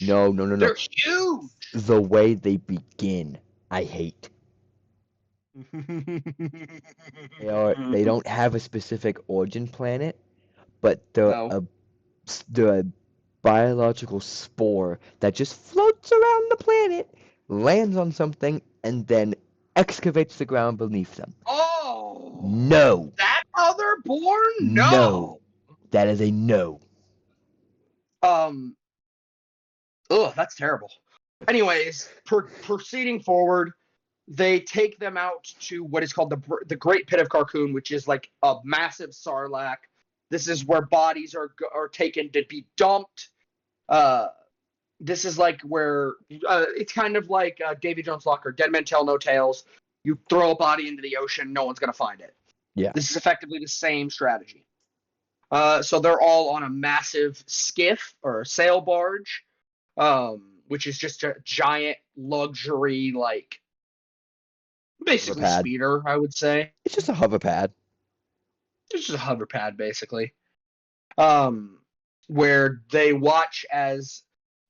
No, no, no, no. They're huge. The way they begin, I hate. They don't have a specific origin planet, but No. they're a biological spore that just floats around the planet, lands on something, and then excavates the ground beneath them. Oh, No, that other born? no, No. that is a no. Um. Ugh, that's terrible. Anyways, proceeding forward, they take them out to what is called the Great Pit of Carcoon, which is like a massive sarlacc. This is where bodies are taken to be dumped. This is like where it's kind of like Davy Jones' Locker, Dead Men Tell No Tales. You throw a body into the ocean, no one's gonna find it. Yeah. This is effectively the same strategy. So they're all on a massive skiff or a sail barge, which is just a giant luxury, like Hover basically pad. speeder, I would say. It's just a hover pad. It's just a hover pad, basically. Um, where they watch as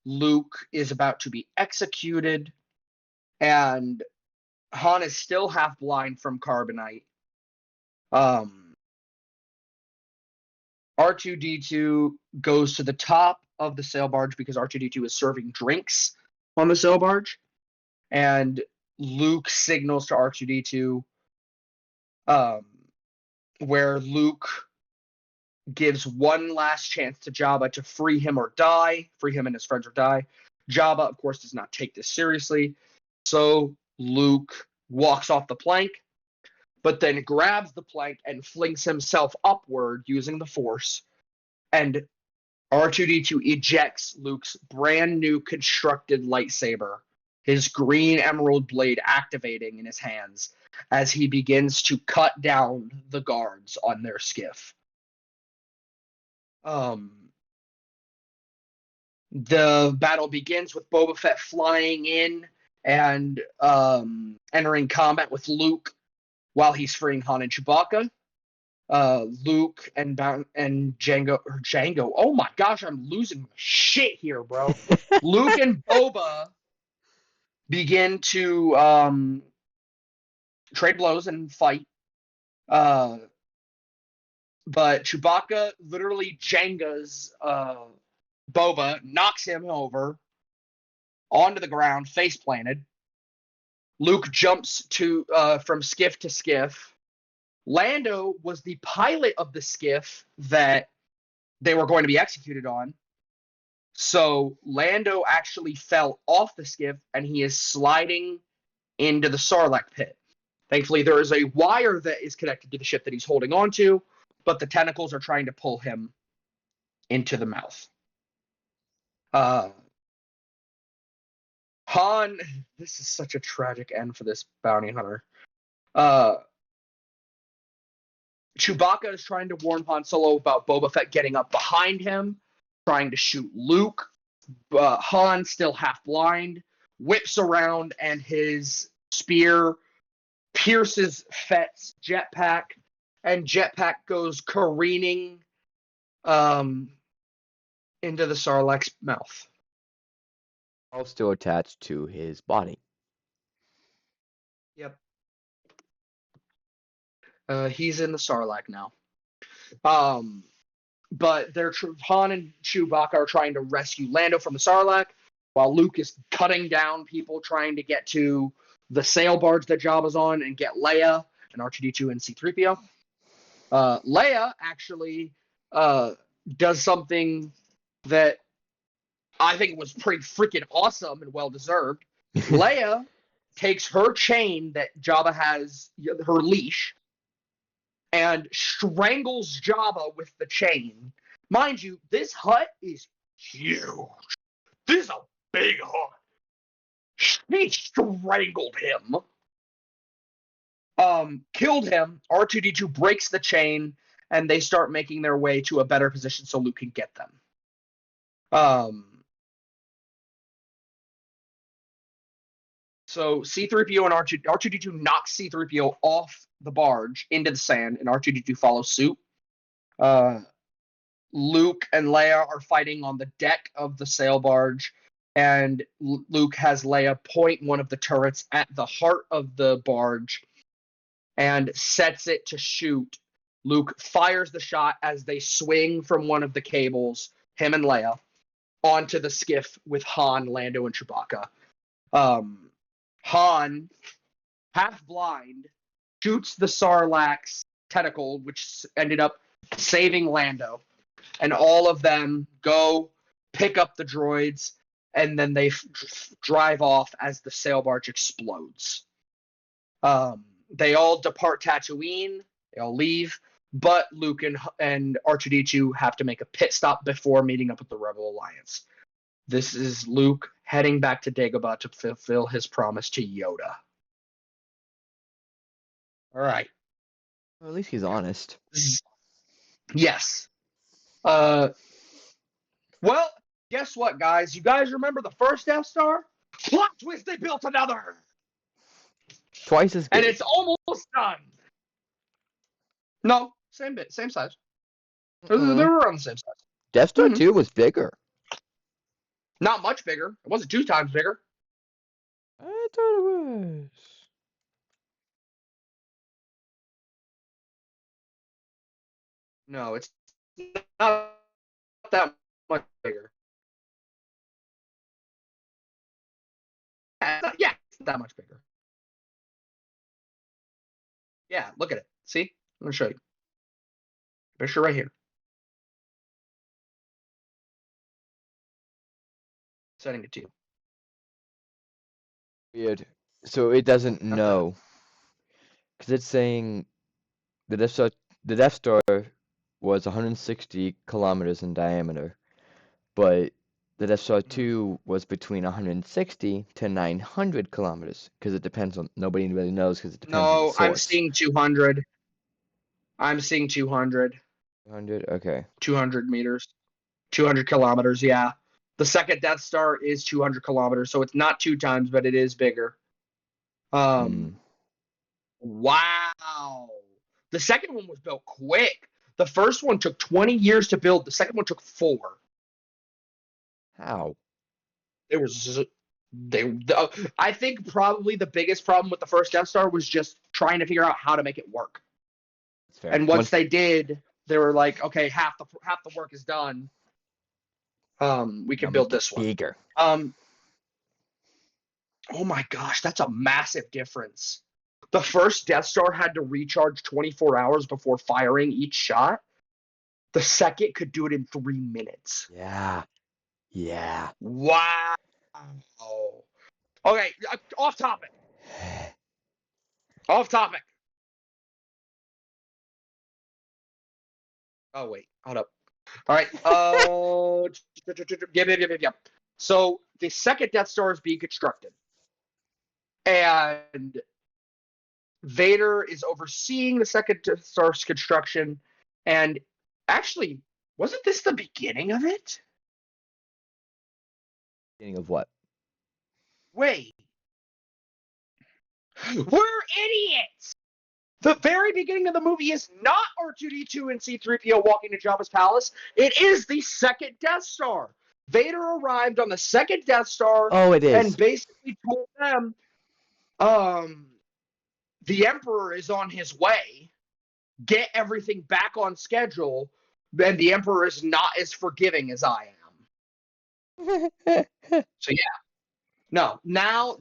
Luke is about to be executed, and Han is still half blind from carbonite. R2D2 goes to the top of the sail barge because R2D2 is serving drinks on the sail barge, and Luke signals to R2D2, where Luke gives one last chance to Jabba to free him and his friends or die. Jabba, of course, does not take this seriously, so Luke walks off the plank, but then grabs the plank and flings himself upward using the Force, and R2D2 ejects Luke's brand new constructed lightsaber, his green emerald blade activating in his hands as he begins to cut down the guards on their skiff. The battle begins with Boba Fett flying in and entering combat with Luke while he's freeing Han and Chewbacca. Luke and Django. Oh my gosh, I'm losing my shit here, bro. Luke and Boba begin to trade blows and fight. But Chewbacca literally Jengas Boba, knocks him over onto the ground, face planted. Luke jumps from skiff to skiff. Lando was the pilot of the skiff that they were going to be executed on. So Lando actually fell off the skiff and he is sliding into the Sarlacc pit. Thankfully, there is a wire that is connected to the ship that he's holding onto, but the tentacles are trying to pull him into the mouth. Han, this is such a tragic end for this bounty hunter. Chewbacca is trying to warn Han Solo about Boba Fett getting up behind him, trying to shoot Luke. Han, still half blind, whips around and his spear pierces Fett's jetpack, and jetpack goes careening into the Sarlacc's mouth. All still attached to his body. Yep. He's in the Sarlacc now. But Han and Chewbacca are trying to rescue Lando from the Sarlacc, while Luke is cutting down people trying to get to the sail barge that Jabba's on and get Leia and R2D2 and C-3PO. Leia actually does something that I think was pretty freaking awesome and well-deserved. Leia takes her chain that Jabba has, her leash, and strangles Jabba with the chain. Mind you, this hut is huge. This is a big hut. She strangled him. Killed him. R2D2 breaks the chain, and they start making their way to a better position so Luke can get them. So C-3PO and R2-D2 knock C-3PO off the barge into the sand, and R2-D2 follows suit. Luke and Leia are fighting on the deck of the sail barge, and Luke has Leia point one of the turrets at the heart of the barge and sets it to shoot. Luke fires the shot as they swing from one of the cables, him and Leia, onto the skiff with Han, Lando, and Chewbacca. Han, half blind, shoots the Sarlacc's tentacle, which ended up saving Lando. And all of them go pick up the droids, and then they drive off as the sail barge explodes. They all depart Tatooine. They all leave, but Luke and R2-D2 have to make a pit stop before meeting up with the Rebel Alliance. This is Luke heading back to Dagobah to fulfill his promise to Yoda. All right. Well, at least he's honest. Yes. Well, guess what, guys? You guys remember the first Death Star? Plot twist, they built another! Twice as big. And it's almost done. No, same size. They were around the same size. Death Star 2 was bigger. Not much bigger. It wasn't 2 times bigger. I thought it was. No, it's not that much bigger. Yeah, it's not that much bigger. Yeah, look at it. See? I'm going to show you. Picture right here. Setting it to you. Weird. So it doesn't know. Because it's saying the Death Star was 160 kilometers in diameter, but the Death Star 2 was between 160 to 900 kilometers, because it depends on, nobody really knows, because it depends on the source. I'm seeing 200. I'm seeing 200. 200? Okay. 200 meters. 200 kilometers, yeah. The second Death Star is 200 kilometers, so it's not 2 times, but it is bigger. Wow. The second one was built quick. The first one took 20 years to build. The second one took 4. How? I think probably the biggest problem with the first Death Star was just trying to figure out how to make it work. That's fair. And once they did, they were like, okay, half the work is done. We can build this one. Bigger. Oh my gosh, that's a massive difference. The first Death Star had to recharge 24 hours before firing each shot. The second could do it in 3 minutes. Yeah. Yeah. Wow. Okay, off topic. Off topic. Oh, wait. Hold up. All right. Yeah. So the second Death Star is being constructed. And Vader is overseeing the second Death Star's construction. And actually, wasn't this the beginning of it? Beginning of what? Wait. We're idiots! The very beginning of the movie is not R2-D2 and C-3PO walking to Jabba's palace. It is the second Death Star. Vader arrived on the second Death Star. Oh, it is. And basically told them, the Emperor is on his way. Get everything back on schedule. And the Emperor is not as forgiving as I am. So yeah. No, now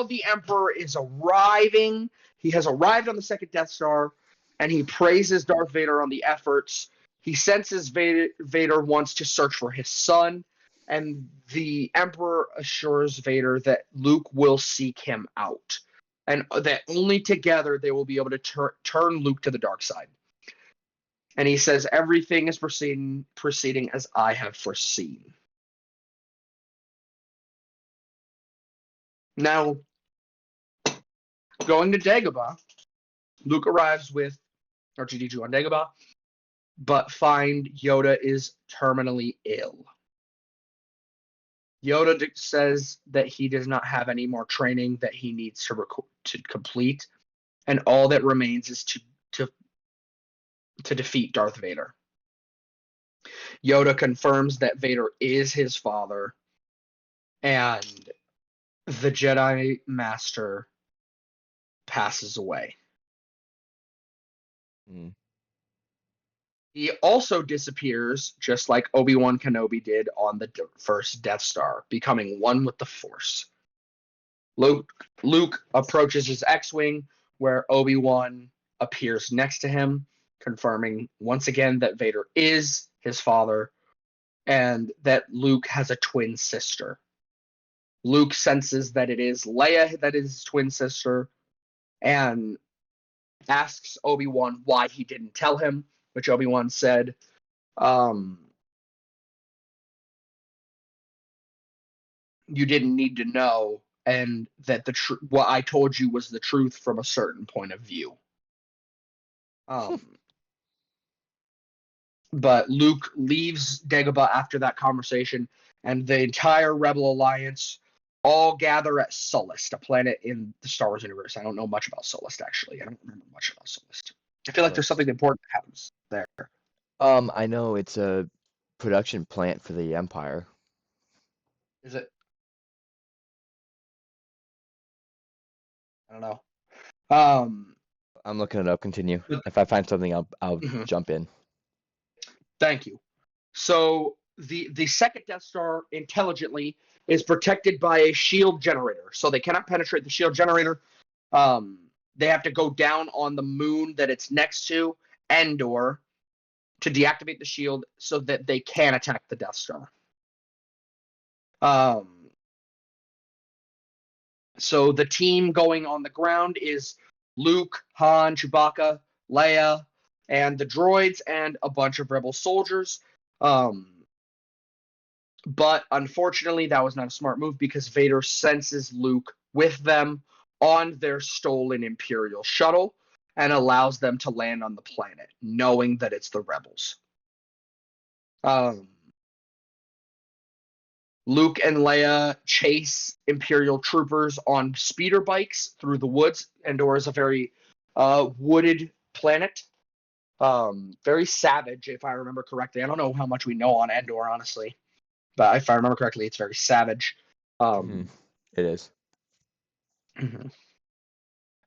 the Emperor is arriving. He has arrived on the second Death Star, and he praises Darth Vader on the efforts. He senses Vader wants to search for his son, and the Emperor assures Vader that Luke will seek him out, and that only together they will be able to turn Luke to the dark side. And he says, everything is proceeding as I have foreseen. Now, going to Dagobah, Luke arrives with R2-D2 on Dagobah, but find Yoda is terminally ill. Yoda says that he does not have any more training that he needs to complete, and all that remains is to defeat Darth Vader. Yoda confirms that Vader is his father, and the Jedi Master passes away. Mm. He also disappears, just like Obi-Wan Kenobi did on the first Death Star, becoming one with the Force. Luke approaches his X-Wing, where Obi-Wan appears next to him, confirming once again that Vader is his father, and that Luke has a twin sister. Luke senses that it is Leia that is his twin sister, and asks Obi-Wan why he didn't tell him, which Obi-Wan said, you didn't need to know, and that what I told you was the truth from a certain point of view. But Luke leaves Dagobah after that conversation, and the entire Rebel Alliance all gather at Sullust, a planet in the Star Wars universe. I don't know much about Sullust, actually. I don't remember much about Sullust. I feel like there's something important that happens there. I know it's a production plant for the Empire. Is it? I don't know. I'm looking it up. Continue. If I find something, I'll jump in. Thank you. So the second Death Star intelligently is protected by a shield generator, so they cannot penetrate the shield generator. They have to go down on the moon that it's next to, Endor, to deactivate the shield so that they can attack the Death Star. So the team going on the ground is Luke, Han, Chewbacca, Leia, and the droids, and a bunch of Rebel soldiers. But unfortunately, that was not a smart move because Vader senses Luke with them on their stolen Imperial shuttle and allows them to land on the planet, knowing that it's the Rebels. Luke and Leia chase Imperial troopers on speeder bikes through the woods. Endor is a very wooded planet. Very savage, if I remember correctly. I don't know how much we know on Endor, honestly. But if I remember correctly, it's very savage. It is.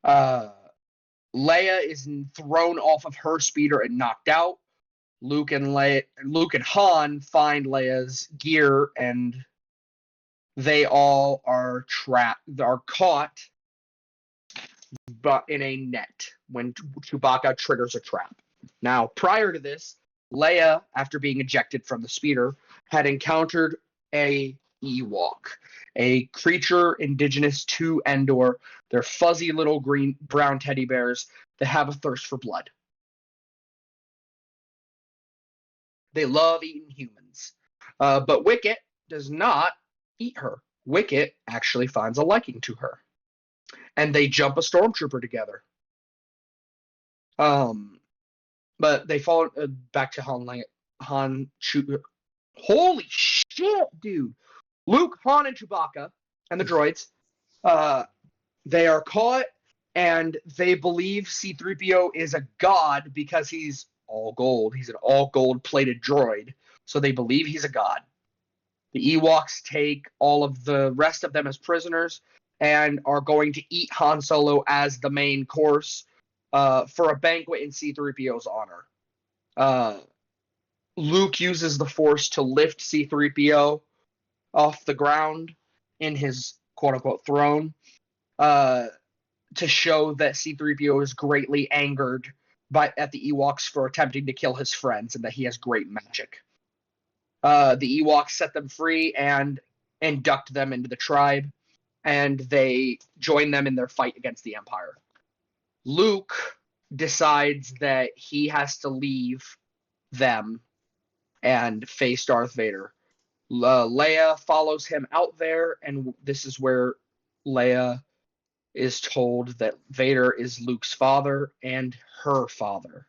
Leia is thrown off of her speeder and knocked out. Luke and Han find Leia's gear, and they all are caught, but in a net when Chewbacca triggers a trap. Now, prior to this, Leia, after being ejected from the speeder, had encountered a Ewok, a creature indigenous to Endor. They're fuzzy little brown teddy bears that have a thirst for blood. They love eating humans. But Wicket does not eat her. Wicket actually finds a liking to her. And they jump a stormtrooper together. But they fall back to Han. Holy shit, dude! Luke, Han, and Chewbacca, and the droids, they are caught, and they believe C-3PO is a god because he's all gold. He's an all gold plated droid, so they believe he's a god. The Ewoks take all of the rest of them as prisoners and are going to eat Han Solo as the main course for a banquet in C-3PO's honor. Luke uses the Force to lift C-3PO off the ground in his quote-unquote throne to show that C-3PO is greatly angered at the Ewoks for attempting to kill his friends and that he has great magic. The Ewoks set them free and induct them into the tribe, and they join them in their fight against the Empire. Luke decides that he has to leave them and face Darth Vader. Leia follows him out there, and this is where Leia is told that Vader is Luke's father and her father.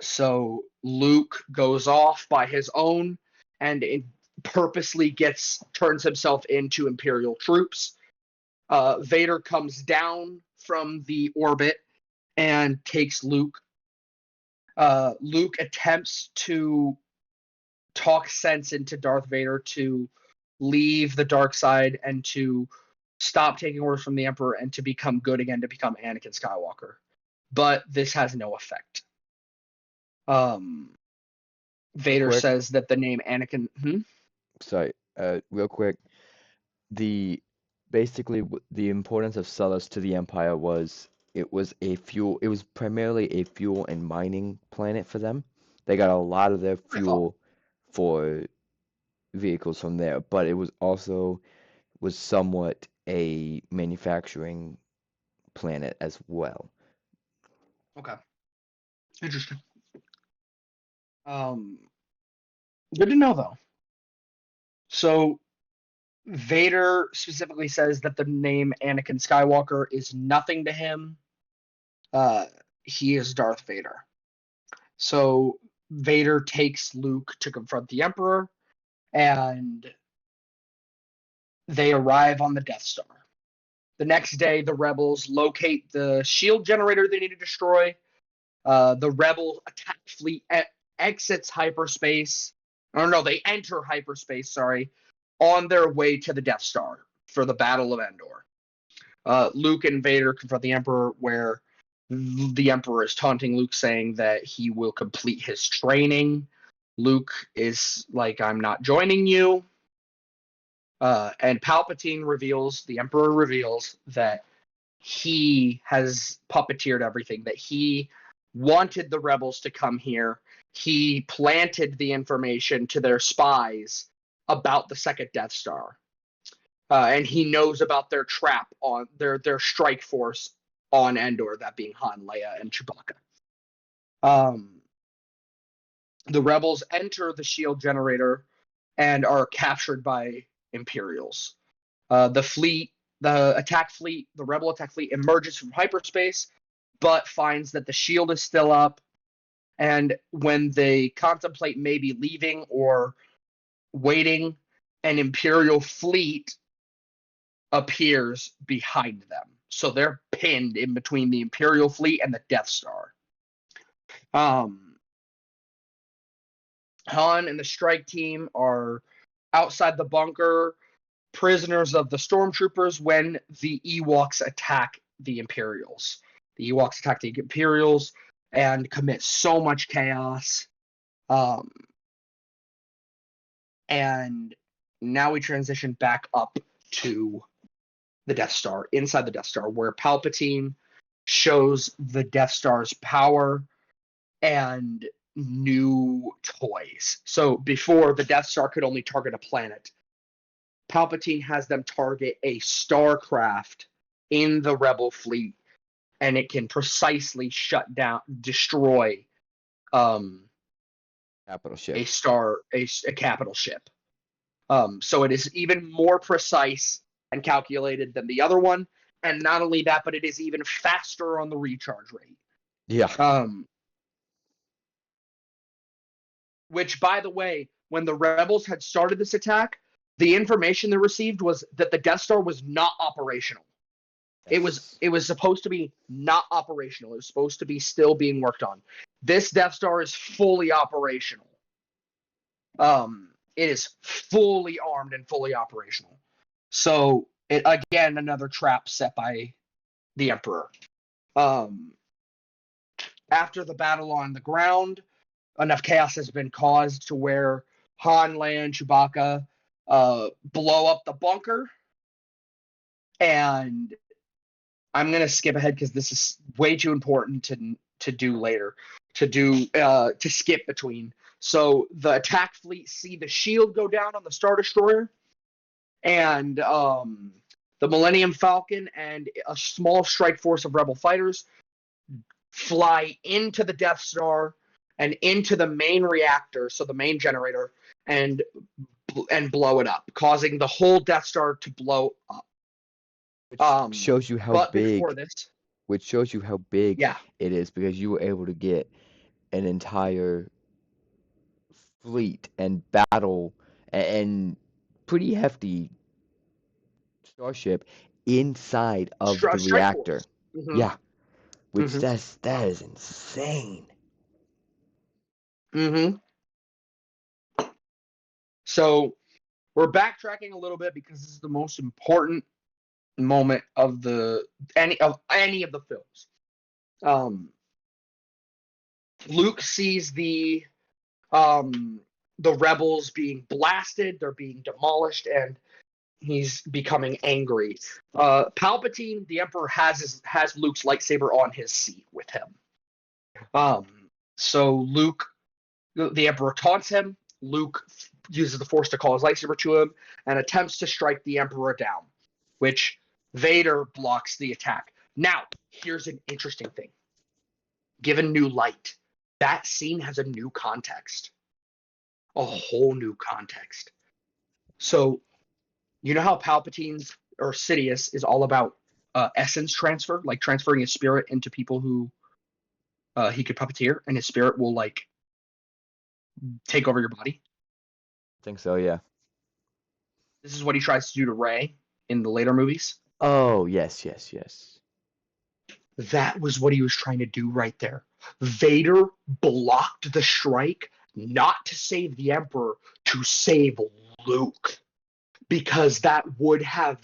So Luke goes off by his own and it purposely turns himself into Imperial troops. Vader comes down from the orbit and takes Luke. Luke attempts to talk sense into Darth Vader to leave the dark side and to stop taking orders from the Emperor and to become good again, to become Anakin Skywalker. But this has no effect. Vader says that the name Anakin. Sorry, real quick. Basically the importance of Sullust to the Empire was it was primarily a fuel and mining planet for them. They got a lot of their fuel for vehicles from there, but it was also somewhat a manufacturing planet as well. Okay. Interesting. Good to know though. So Vader specifically says that the name Anakin Skywalker is nothing to him. He is Darth Vader. So Vader takes Luke to confront the Emperor, and they arrive on the Death Star. The next day, the rebels locate the shield generator they need to destroy. The rebel attack fleet exits hyperspace. Or no, they enter hyperspace, sorry, on their way to the Death Star for the Battle of Endor. Luke and Vader confront the Emperor, where the Emperor is taunting Luke, saying that he will complete his training. Luke is like, I'm not joining you. And the Emperor reveals that he has puppeteered everything, that he wanted the rebels to come here. He planted the information to their spies about the second Death Star. And he knows about their trap on their strike force on Endor, that being Han, Leia, and Chewbacca. The rebels enter the shield generator and are captured by Imperials. The rebel attack fleet emerges from hyperspace, but finds that the shield is still up. And when they contemplate maybe leaving or waiting, an Imperial fleet appears behind them. So they're pinned in between the Imperial fleet and the Death Star. Han and the strike team are outside the bunker, prisoners of the stormtroopers, when the Ewoks attack the Imperials. The Ewoks attack the Imperials and commit so much chaos. And now we transition back up to the Death Star, inside the Death Star, where Palpatine shows the Death Star's power and new toys. So before, the Death Star could only target a planet. Palpatine has them target a starcraft in the Rebel fleet, and it can precisely destroy Capital ship. a capital ship. So it is even more precise and calculated than the other one, and not only that, but it is even faster on the recharge rate. Yeah. Which, by the way, when the rebels had started this attack, the information they received was that the Death Star was not operational. Yes. It was supposed to be not operational. It was supposed to be still being worked on. This Death Star is fully operational. It is fully armed and fully operational. So, again, another trap set by the Emperor. After the battle on the ground, enough chaos has been caused to where Han, Leia, and Chewbacca blow up the bunker. And I'm going to skip ahead because this is way too important to do later, to skip between. So the attack fleet see the shield go down on the Star Destroyer, and the Millennium Falcon and a small strike force of Rebel fighters fly into the Death Star and into the main reactor, so the main generator, and blow it up, causing the whole Death Star to blow up. Which shows you how big. Which shows you how big it is, because you were able to get an entire fleet and battle and pretty hefty starship inside of the Strike reactor. Force. Mm-hmm. Yeah, which Mm-hmm. that is insane. Mm-hmm. So we're backtracking a little bit because this is the most important moment of any of the films. Luke sees the rebels being blasted, they're being demolished, and he's becoming angry. Palpatine, the Emperor, has Luke's lightsaber on his seat with him. So Luke, the Emperor, taunts him. Luke uses the Force to call his lightsaber to him and attempts to strike the Emperor down, which Vader blocks the attack. Now, here's an interesting thing. Given new light, that scene has a new context, a whole new context. So, you know how Palpatine's or Sidious is all about essence transfer, like transferring his spirit into people who he could puppeteer, and his spirit will like take over your body. I think so, yeah. This is what he tries to do to Rey in the later movies. Oh, yes, yes, yes. That was what he was trying to do right there. Vader blocked the strike not to save the Emperor, to save Luke, because that would have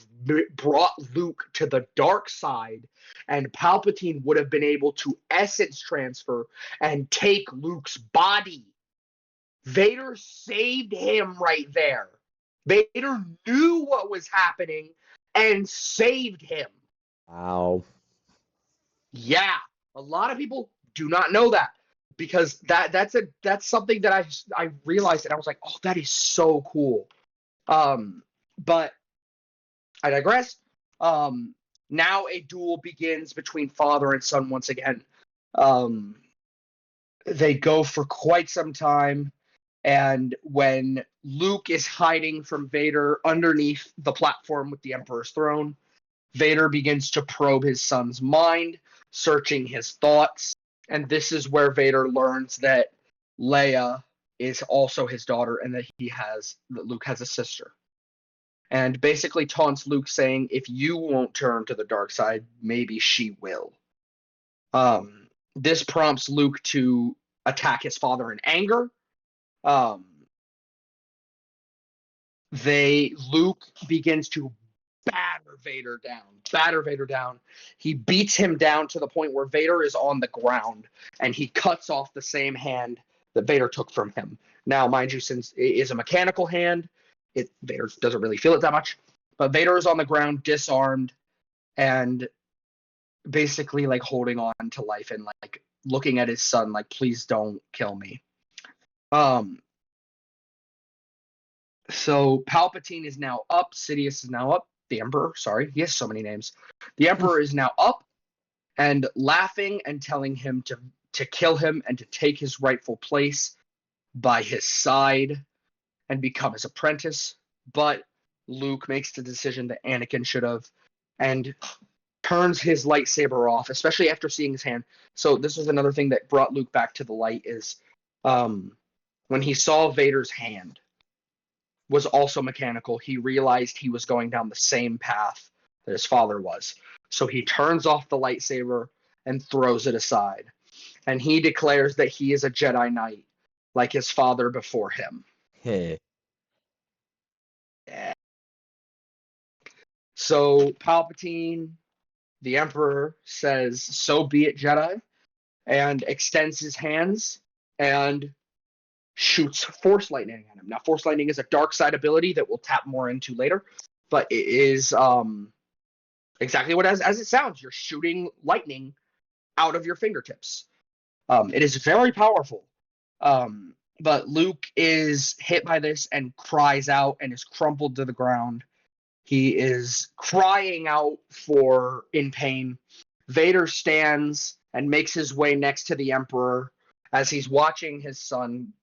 brought Luke to the dark side, and Palpatine would have been able to essence transfer and take Luke's body. Vader saved him right there. Vader knew what was happening and saved him. Wow. Yeah, a lot of people do not know that, because that's something that I realized, and I was like, oh, that is so cool. But I digress. Now a duel begins between father and son once again. They go for quite some time, and when Luke is hiding from Vader underneath the platform with the Emperor's throne, Vader begins to probe his son's mind, searching his thoughts, and this is where Vader learns that Leia is also his daughter, and that Luke has a sister. And basically taunts Luke, saying, if you won't turn to the dark side, maybe she will. This prompts Luke to attack his father in anger. Luke begins to batter Vader down. He beats him down to the point where Vader is on the ground, and he cuts off the same hand that Vader took from him. Now, mind you, since it is a mechanical hand, Vader doesn't really feel it that much. But Vader is on the ground, disarmed, and basically like holding on to life and like looking at his son like, please don't kill me. So Palpatine is now up, Sidious is now up, the Emperor, sorry, he has so many names. The Emperor is now up and laughing and telling him to kill him and to take his rightful place by his side and become his apprentice. But Luke makes the decision that Anakin should have and turns his lightsaber off, especially after seeing his hand. So this was another thing that brought Luke back to the light, is when he saw Vader's hand was also mechanical, he realized he was going down the same path that his father was. So he turns off the lightsaber and throws it aside. And he declares that he is a Jedi Knight, like his father before him. Hey. Yeah. So Palpatine, the Emperor, says, so be it, Jedi, and extends his hands and shoots Force Lightning at him. Now, Force Lightning is a dark side ability that we'll tap more into later, but it is exactly what as it sounds. You're shooting lightning out of your fingertips. It is very powerful. But Luke is hit by this and cries out and is crumpled to the ground. He is crying out in pain. Vader stands and makes his way next to the Emperor as he's watching his son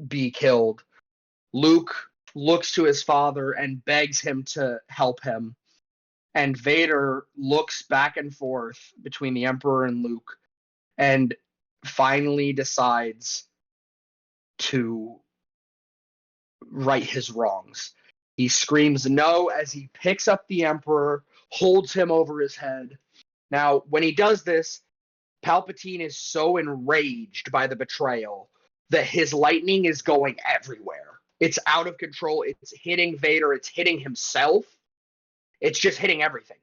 be killed. Luke looks to his father and begs him to help him. And Vader looks back and forth between the Emperor and Luke and finally decides to right his wrongs. He screams no as he picks up the Emperor, holds him over his head. Now, when he does this, Palpatine is so enraged by the betrayal that his lightning is going everywhere. It's out of control. It's hitting Vader. It's hitting himself. It's just hitting everything.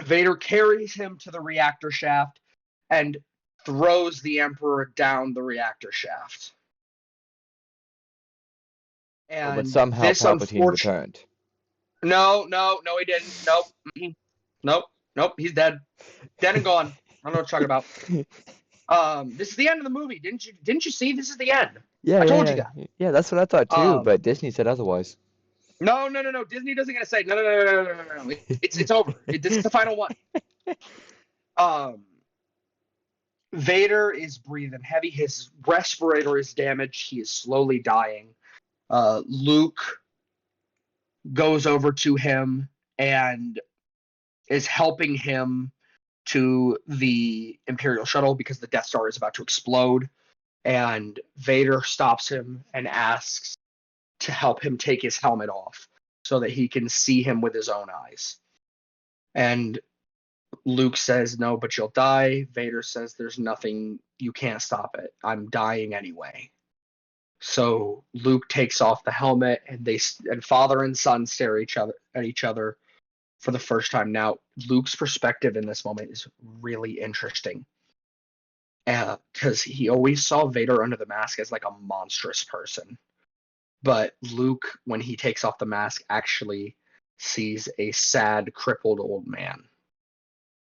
Vader carries him to the reactor shaft and throws the Emperor down the reactor shaft. And But somehow this Palpatine returned. No, he didn't. Nope. He's dead. Dead and gone. I don't know what you're talking about. This is the end of the movie. Didn't you see? This is the end. Yeah, I told you that. Yeah, that's what I thought too, but Disney said otherwise. No. Disney doesn't gonna say no. It's over. This is the final one. Vader is breathing heavy. His respirator is damaged. He is slowly dying. Luke goes over to him and is helping him to the Imperial shuttle because the Death Star is about to explode. And Vader stops him and asks to help him take his helmet off so that he can see him with his own eyes. And Luke says, no, but you'll die. Vader says, there's nothing, you can't stop it. I'm dying anyway. So Luke takes off the helmet, and father and son stare at each other for the first time. Now, Luke's perspective in this moment is really interesting. Because he always saw Vader under the mask as like a monstrous person. But Luke, when he takes off the mask, actually sees a sad, crippled old man.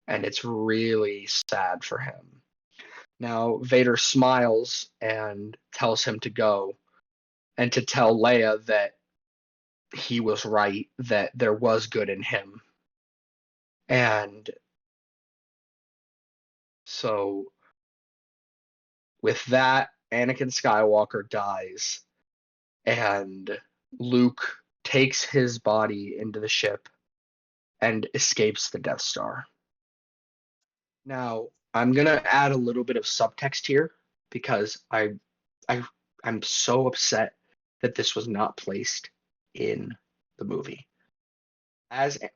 And it's really sad for him. Now, Vader smiles and tells him to go and to tell Leia that he was right, that there was good in him. And so with that, Anakin Skywalker dies, and Luke takes his body into the ship and escapes the Death Star. Now, I'm going to add a little bit of subtext here because I'm so upset that this was not placed in the movie.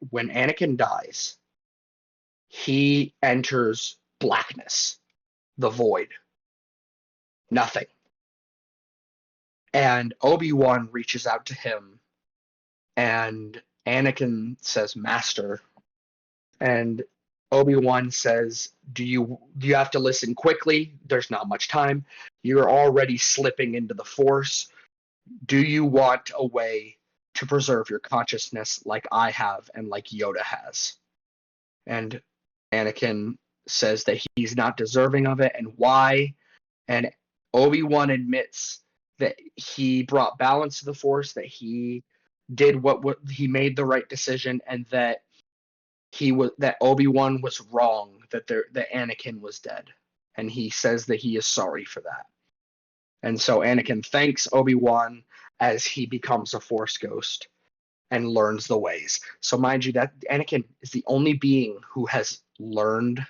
When Anakin dies, he enters blackness, the void, nothing. And Obi-Wan reaches out to him, and Anakin says, Master. And Obi-Wan says, do you have to listen quickly? There's not much time. You're already slipping into the Force. Do you want a way to preserve your consciousness like I have and like Yoda has? And Anakin says that he's not deserving of it, and why? And Obi-Wan admits that he brought balance to the Force, that he did what he made the right decision, and that Obi-Wan was wrong, that Anakin was dead, and he says that he is sorry for that. And so Anakin thanks Obi-Wan as he becomes a Force ghost and learns the ways. So mind you, that Anakin is the only being who has learned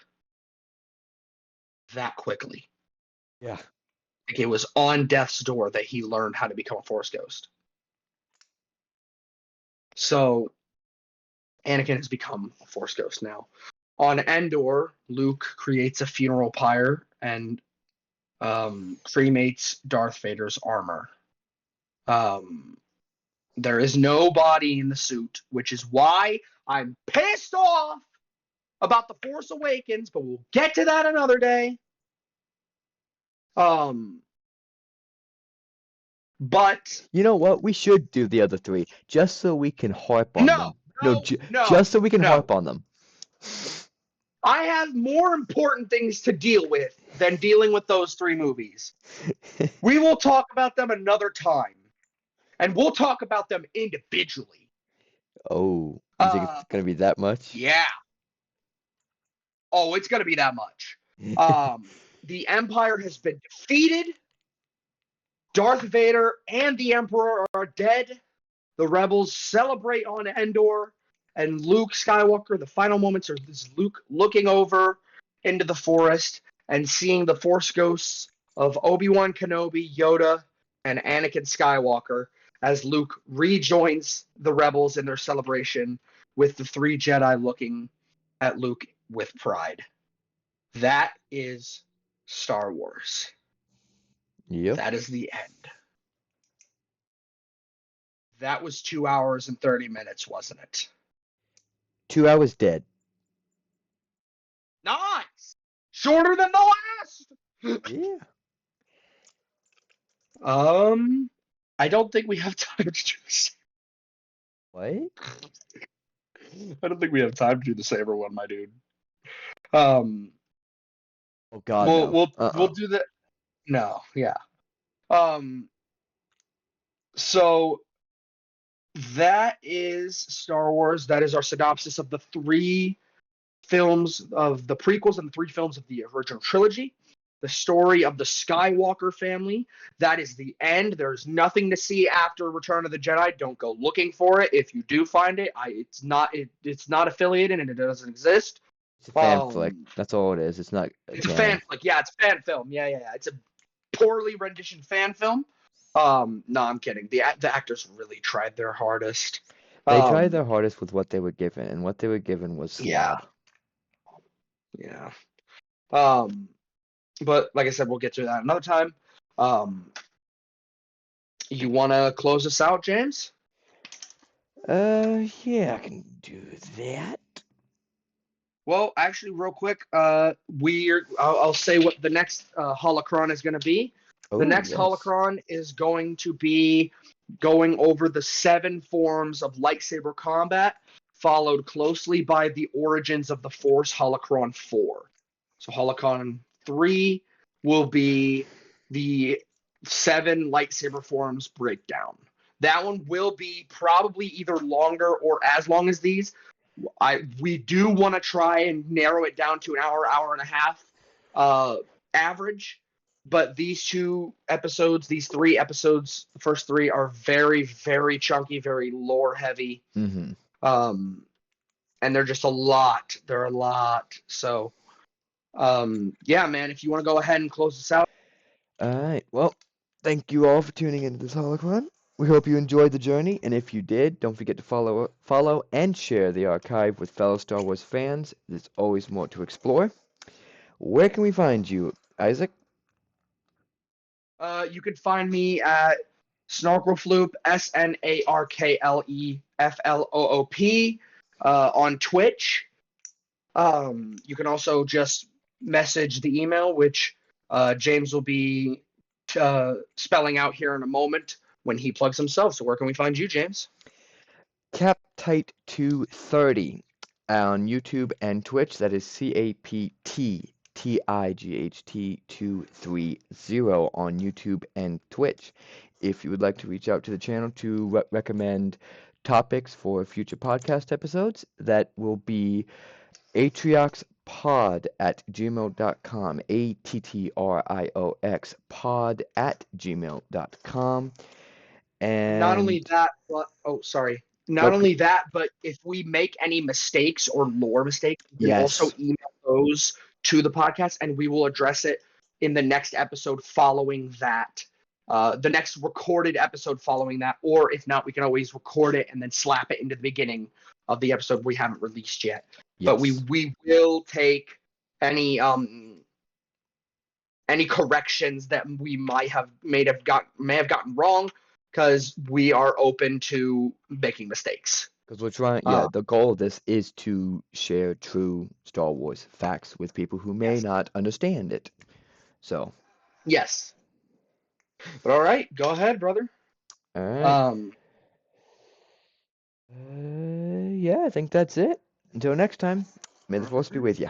that quickly. Yeah. Like, it was on death's door that he learned how to become a Force ghost. So Anakin has become a Force ghost now. On Endor, Luke creates a funeral pyre and cremates Darth Vader's armor. There is no body in the suit, which is why I'm pissed off about The Force Awakens, but we'll get to that another day. But you know what? We should do the other three just so we can harp on them. No, just so we can harp on them. I have more important things to deal with than dealing with those three movies. We will talk about them another time, and we'll talk about them individually. Oh, you think it's gonna be that much? Yeah. Oh, it's gonna be that much. The Empire has been defeated. Darth Vader and the Emperor are dead. The rebels celebrate on Endor, and Luke Skywalker, the final moments are this Luke looking over into the forest and seeing the Force ghosts of Obi-Wan Kenobi, Yoda, and Anakin Skywalker as Luke rejoins the rebels in their celebration with the 3 Jedi looking at Luke with pride. That is Star Wars. Yep. That is the end. That was 2 hours and 30 minutes, wasn't it? 2 hours dead. Nice! Shorter than the last! Yeah. I don't think we have time to do this. What? I don't think we have time to do the Saber one, my dude. Oh God, no. We'll do that. No, yeah. So that is Star Wars. That is our synopsis of the 3 films of the prequels and the 3 films of the original trilogy. The story of the Skywalker family. That is the end. There's nothing to see after Return of the Jedi. Don't go looking for it. If you do find it, it's not affiliated and it doesn't exist. It's a fan flick. That's all it is. It's not. It's a fan flick. Yeah, it's a fan film. Yeah. It's a poorly renditioned fan film. No, I'm kidding. The actors really tried their hardest. They tried their hardest with what they were given, and what they were given was slab. Yeah. But like I said, we'll get to that another time. You want to close us out, James? Yeah, I can do that. Well, actually, real quick, I'll say what the next holocron is going to be. The next holocron is going to be going over the 7 forms of lightsaber combat, followed closely by the origins of the Force holocron 4. So holocron 3 will be the 7 lightsaber forms breakdown. That one will be probably either longer or as long as these. We do want to try and narrow it down to an hour and a half average. But these 2 episodes, these 3 episodes, the first 3 are very, very chunky, very lore heavy. Mm-hmm. And they're just a lot. They're a lot. So, yeah, man, if you want to go ahead and close this out. All right. Well, thank you all for tuning into this holocron. We hope you enjoyed the journey, and if you did, don't forget to follow and share the archive with fellow Star Wars fans. There's always more to explore. Where can we find you, Isaac? You can find me at Snarklefloop, SNARKLEFLOOP, on Twitch. You can also just message the email, which James will be spelling out here in a moment when he plugs himself. So where can we find you, James? Captite230 on YouTube and Twitch. That is CAPTTIGHT230 on YouTube and Twitch. If you would like to reach out to the channel to recommend topics for future podcast episodes, that will be ATTRIOXpod@gmail.com. ATTRIOX pod@gmail.com. And not only that, but only that, but if we make any mistakes or lore mistakes, you can also email those to the podcast, and we will address it in the next episode following that. The next recorded episode following that, or if not, we can always record it and then slap it into the beginning of the episode we haven't released yet. Yes. But we will take any corrections that we may have gotten wrong, because we are open to making mistakes. Because we're trying, the goal of this is to share true Star Wars facts with people who may not understand it. So. Yes. But all right, go ahead, brother. All right. Yeah, I think that's it. Until next time, may the Force be with you.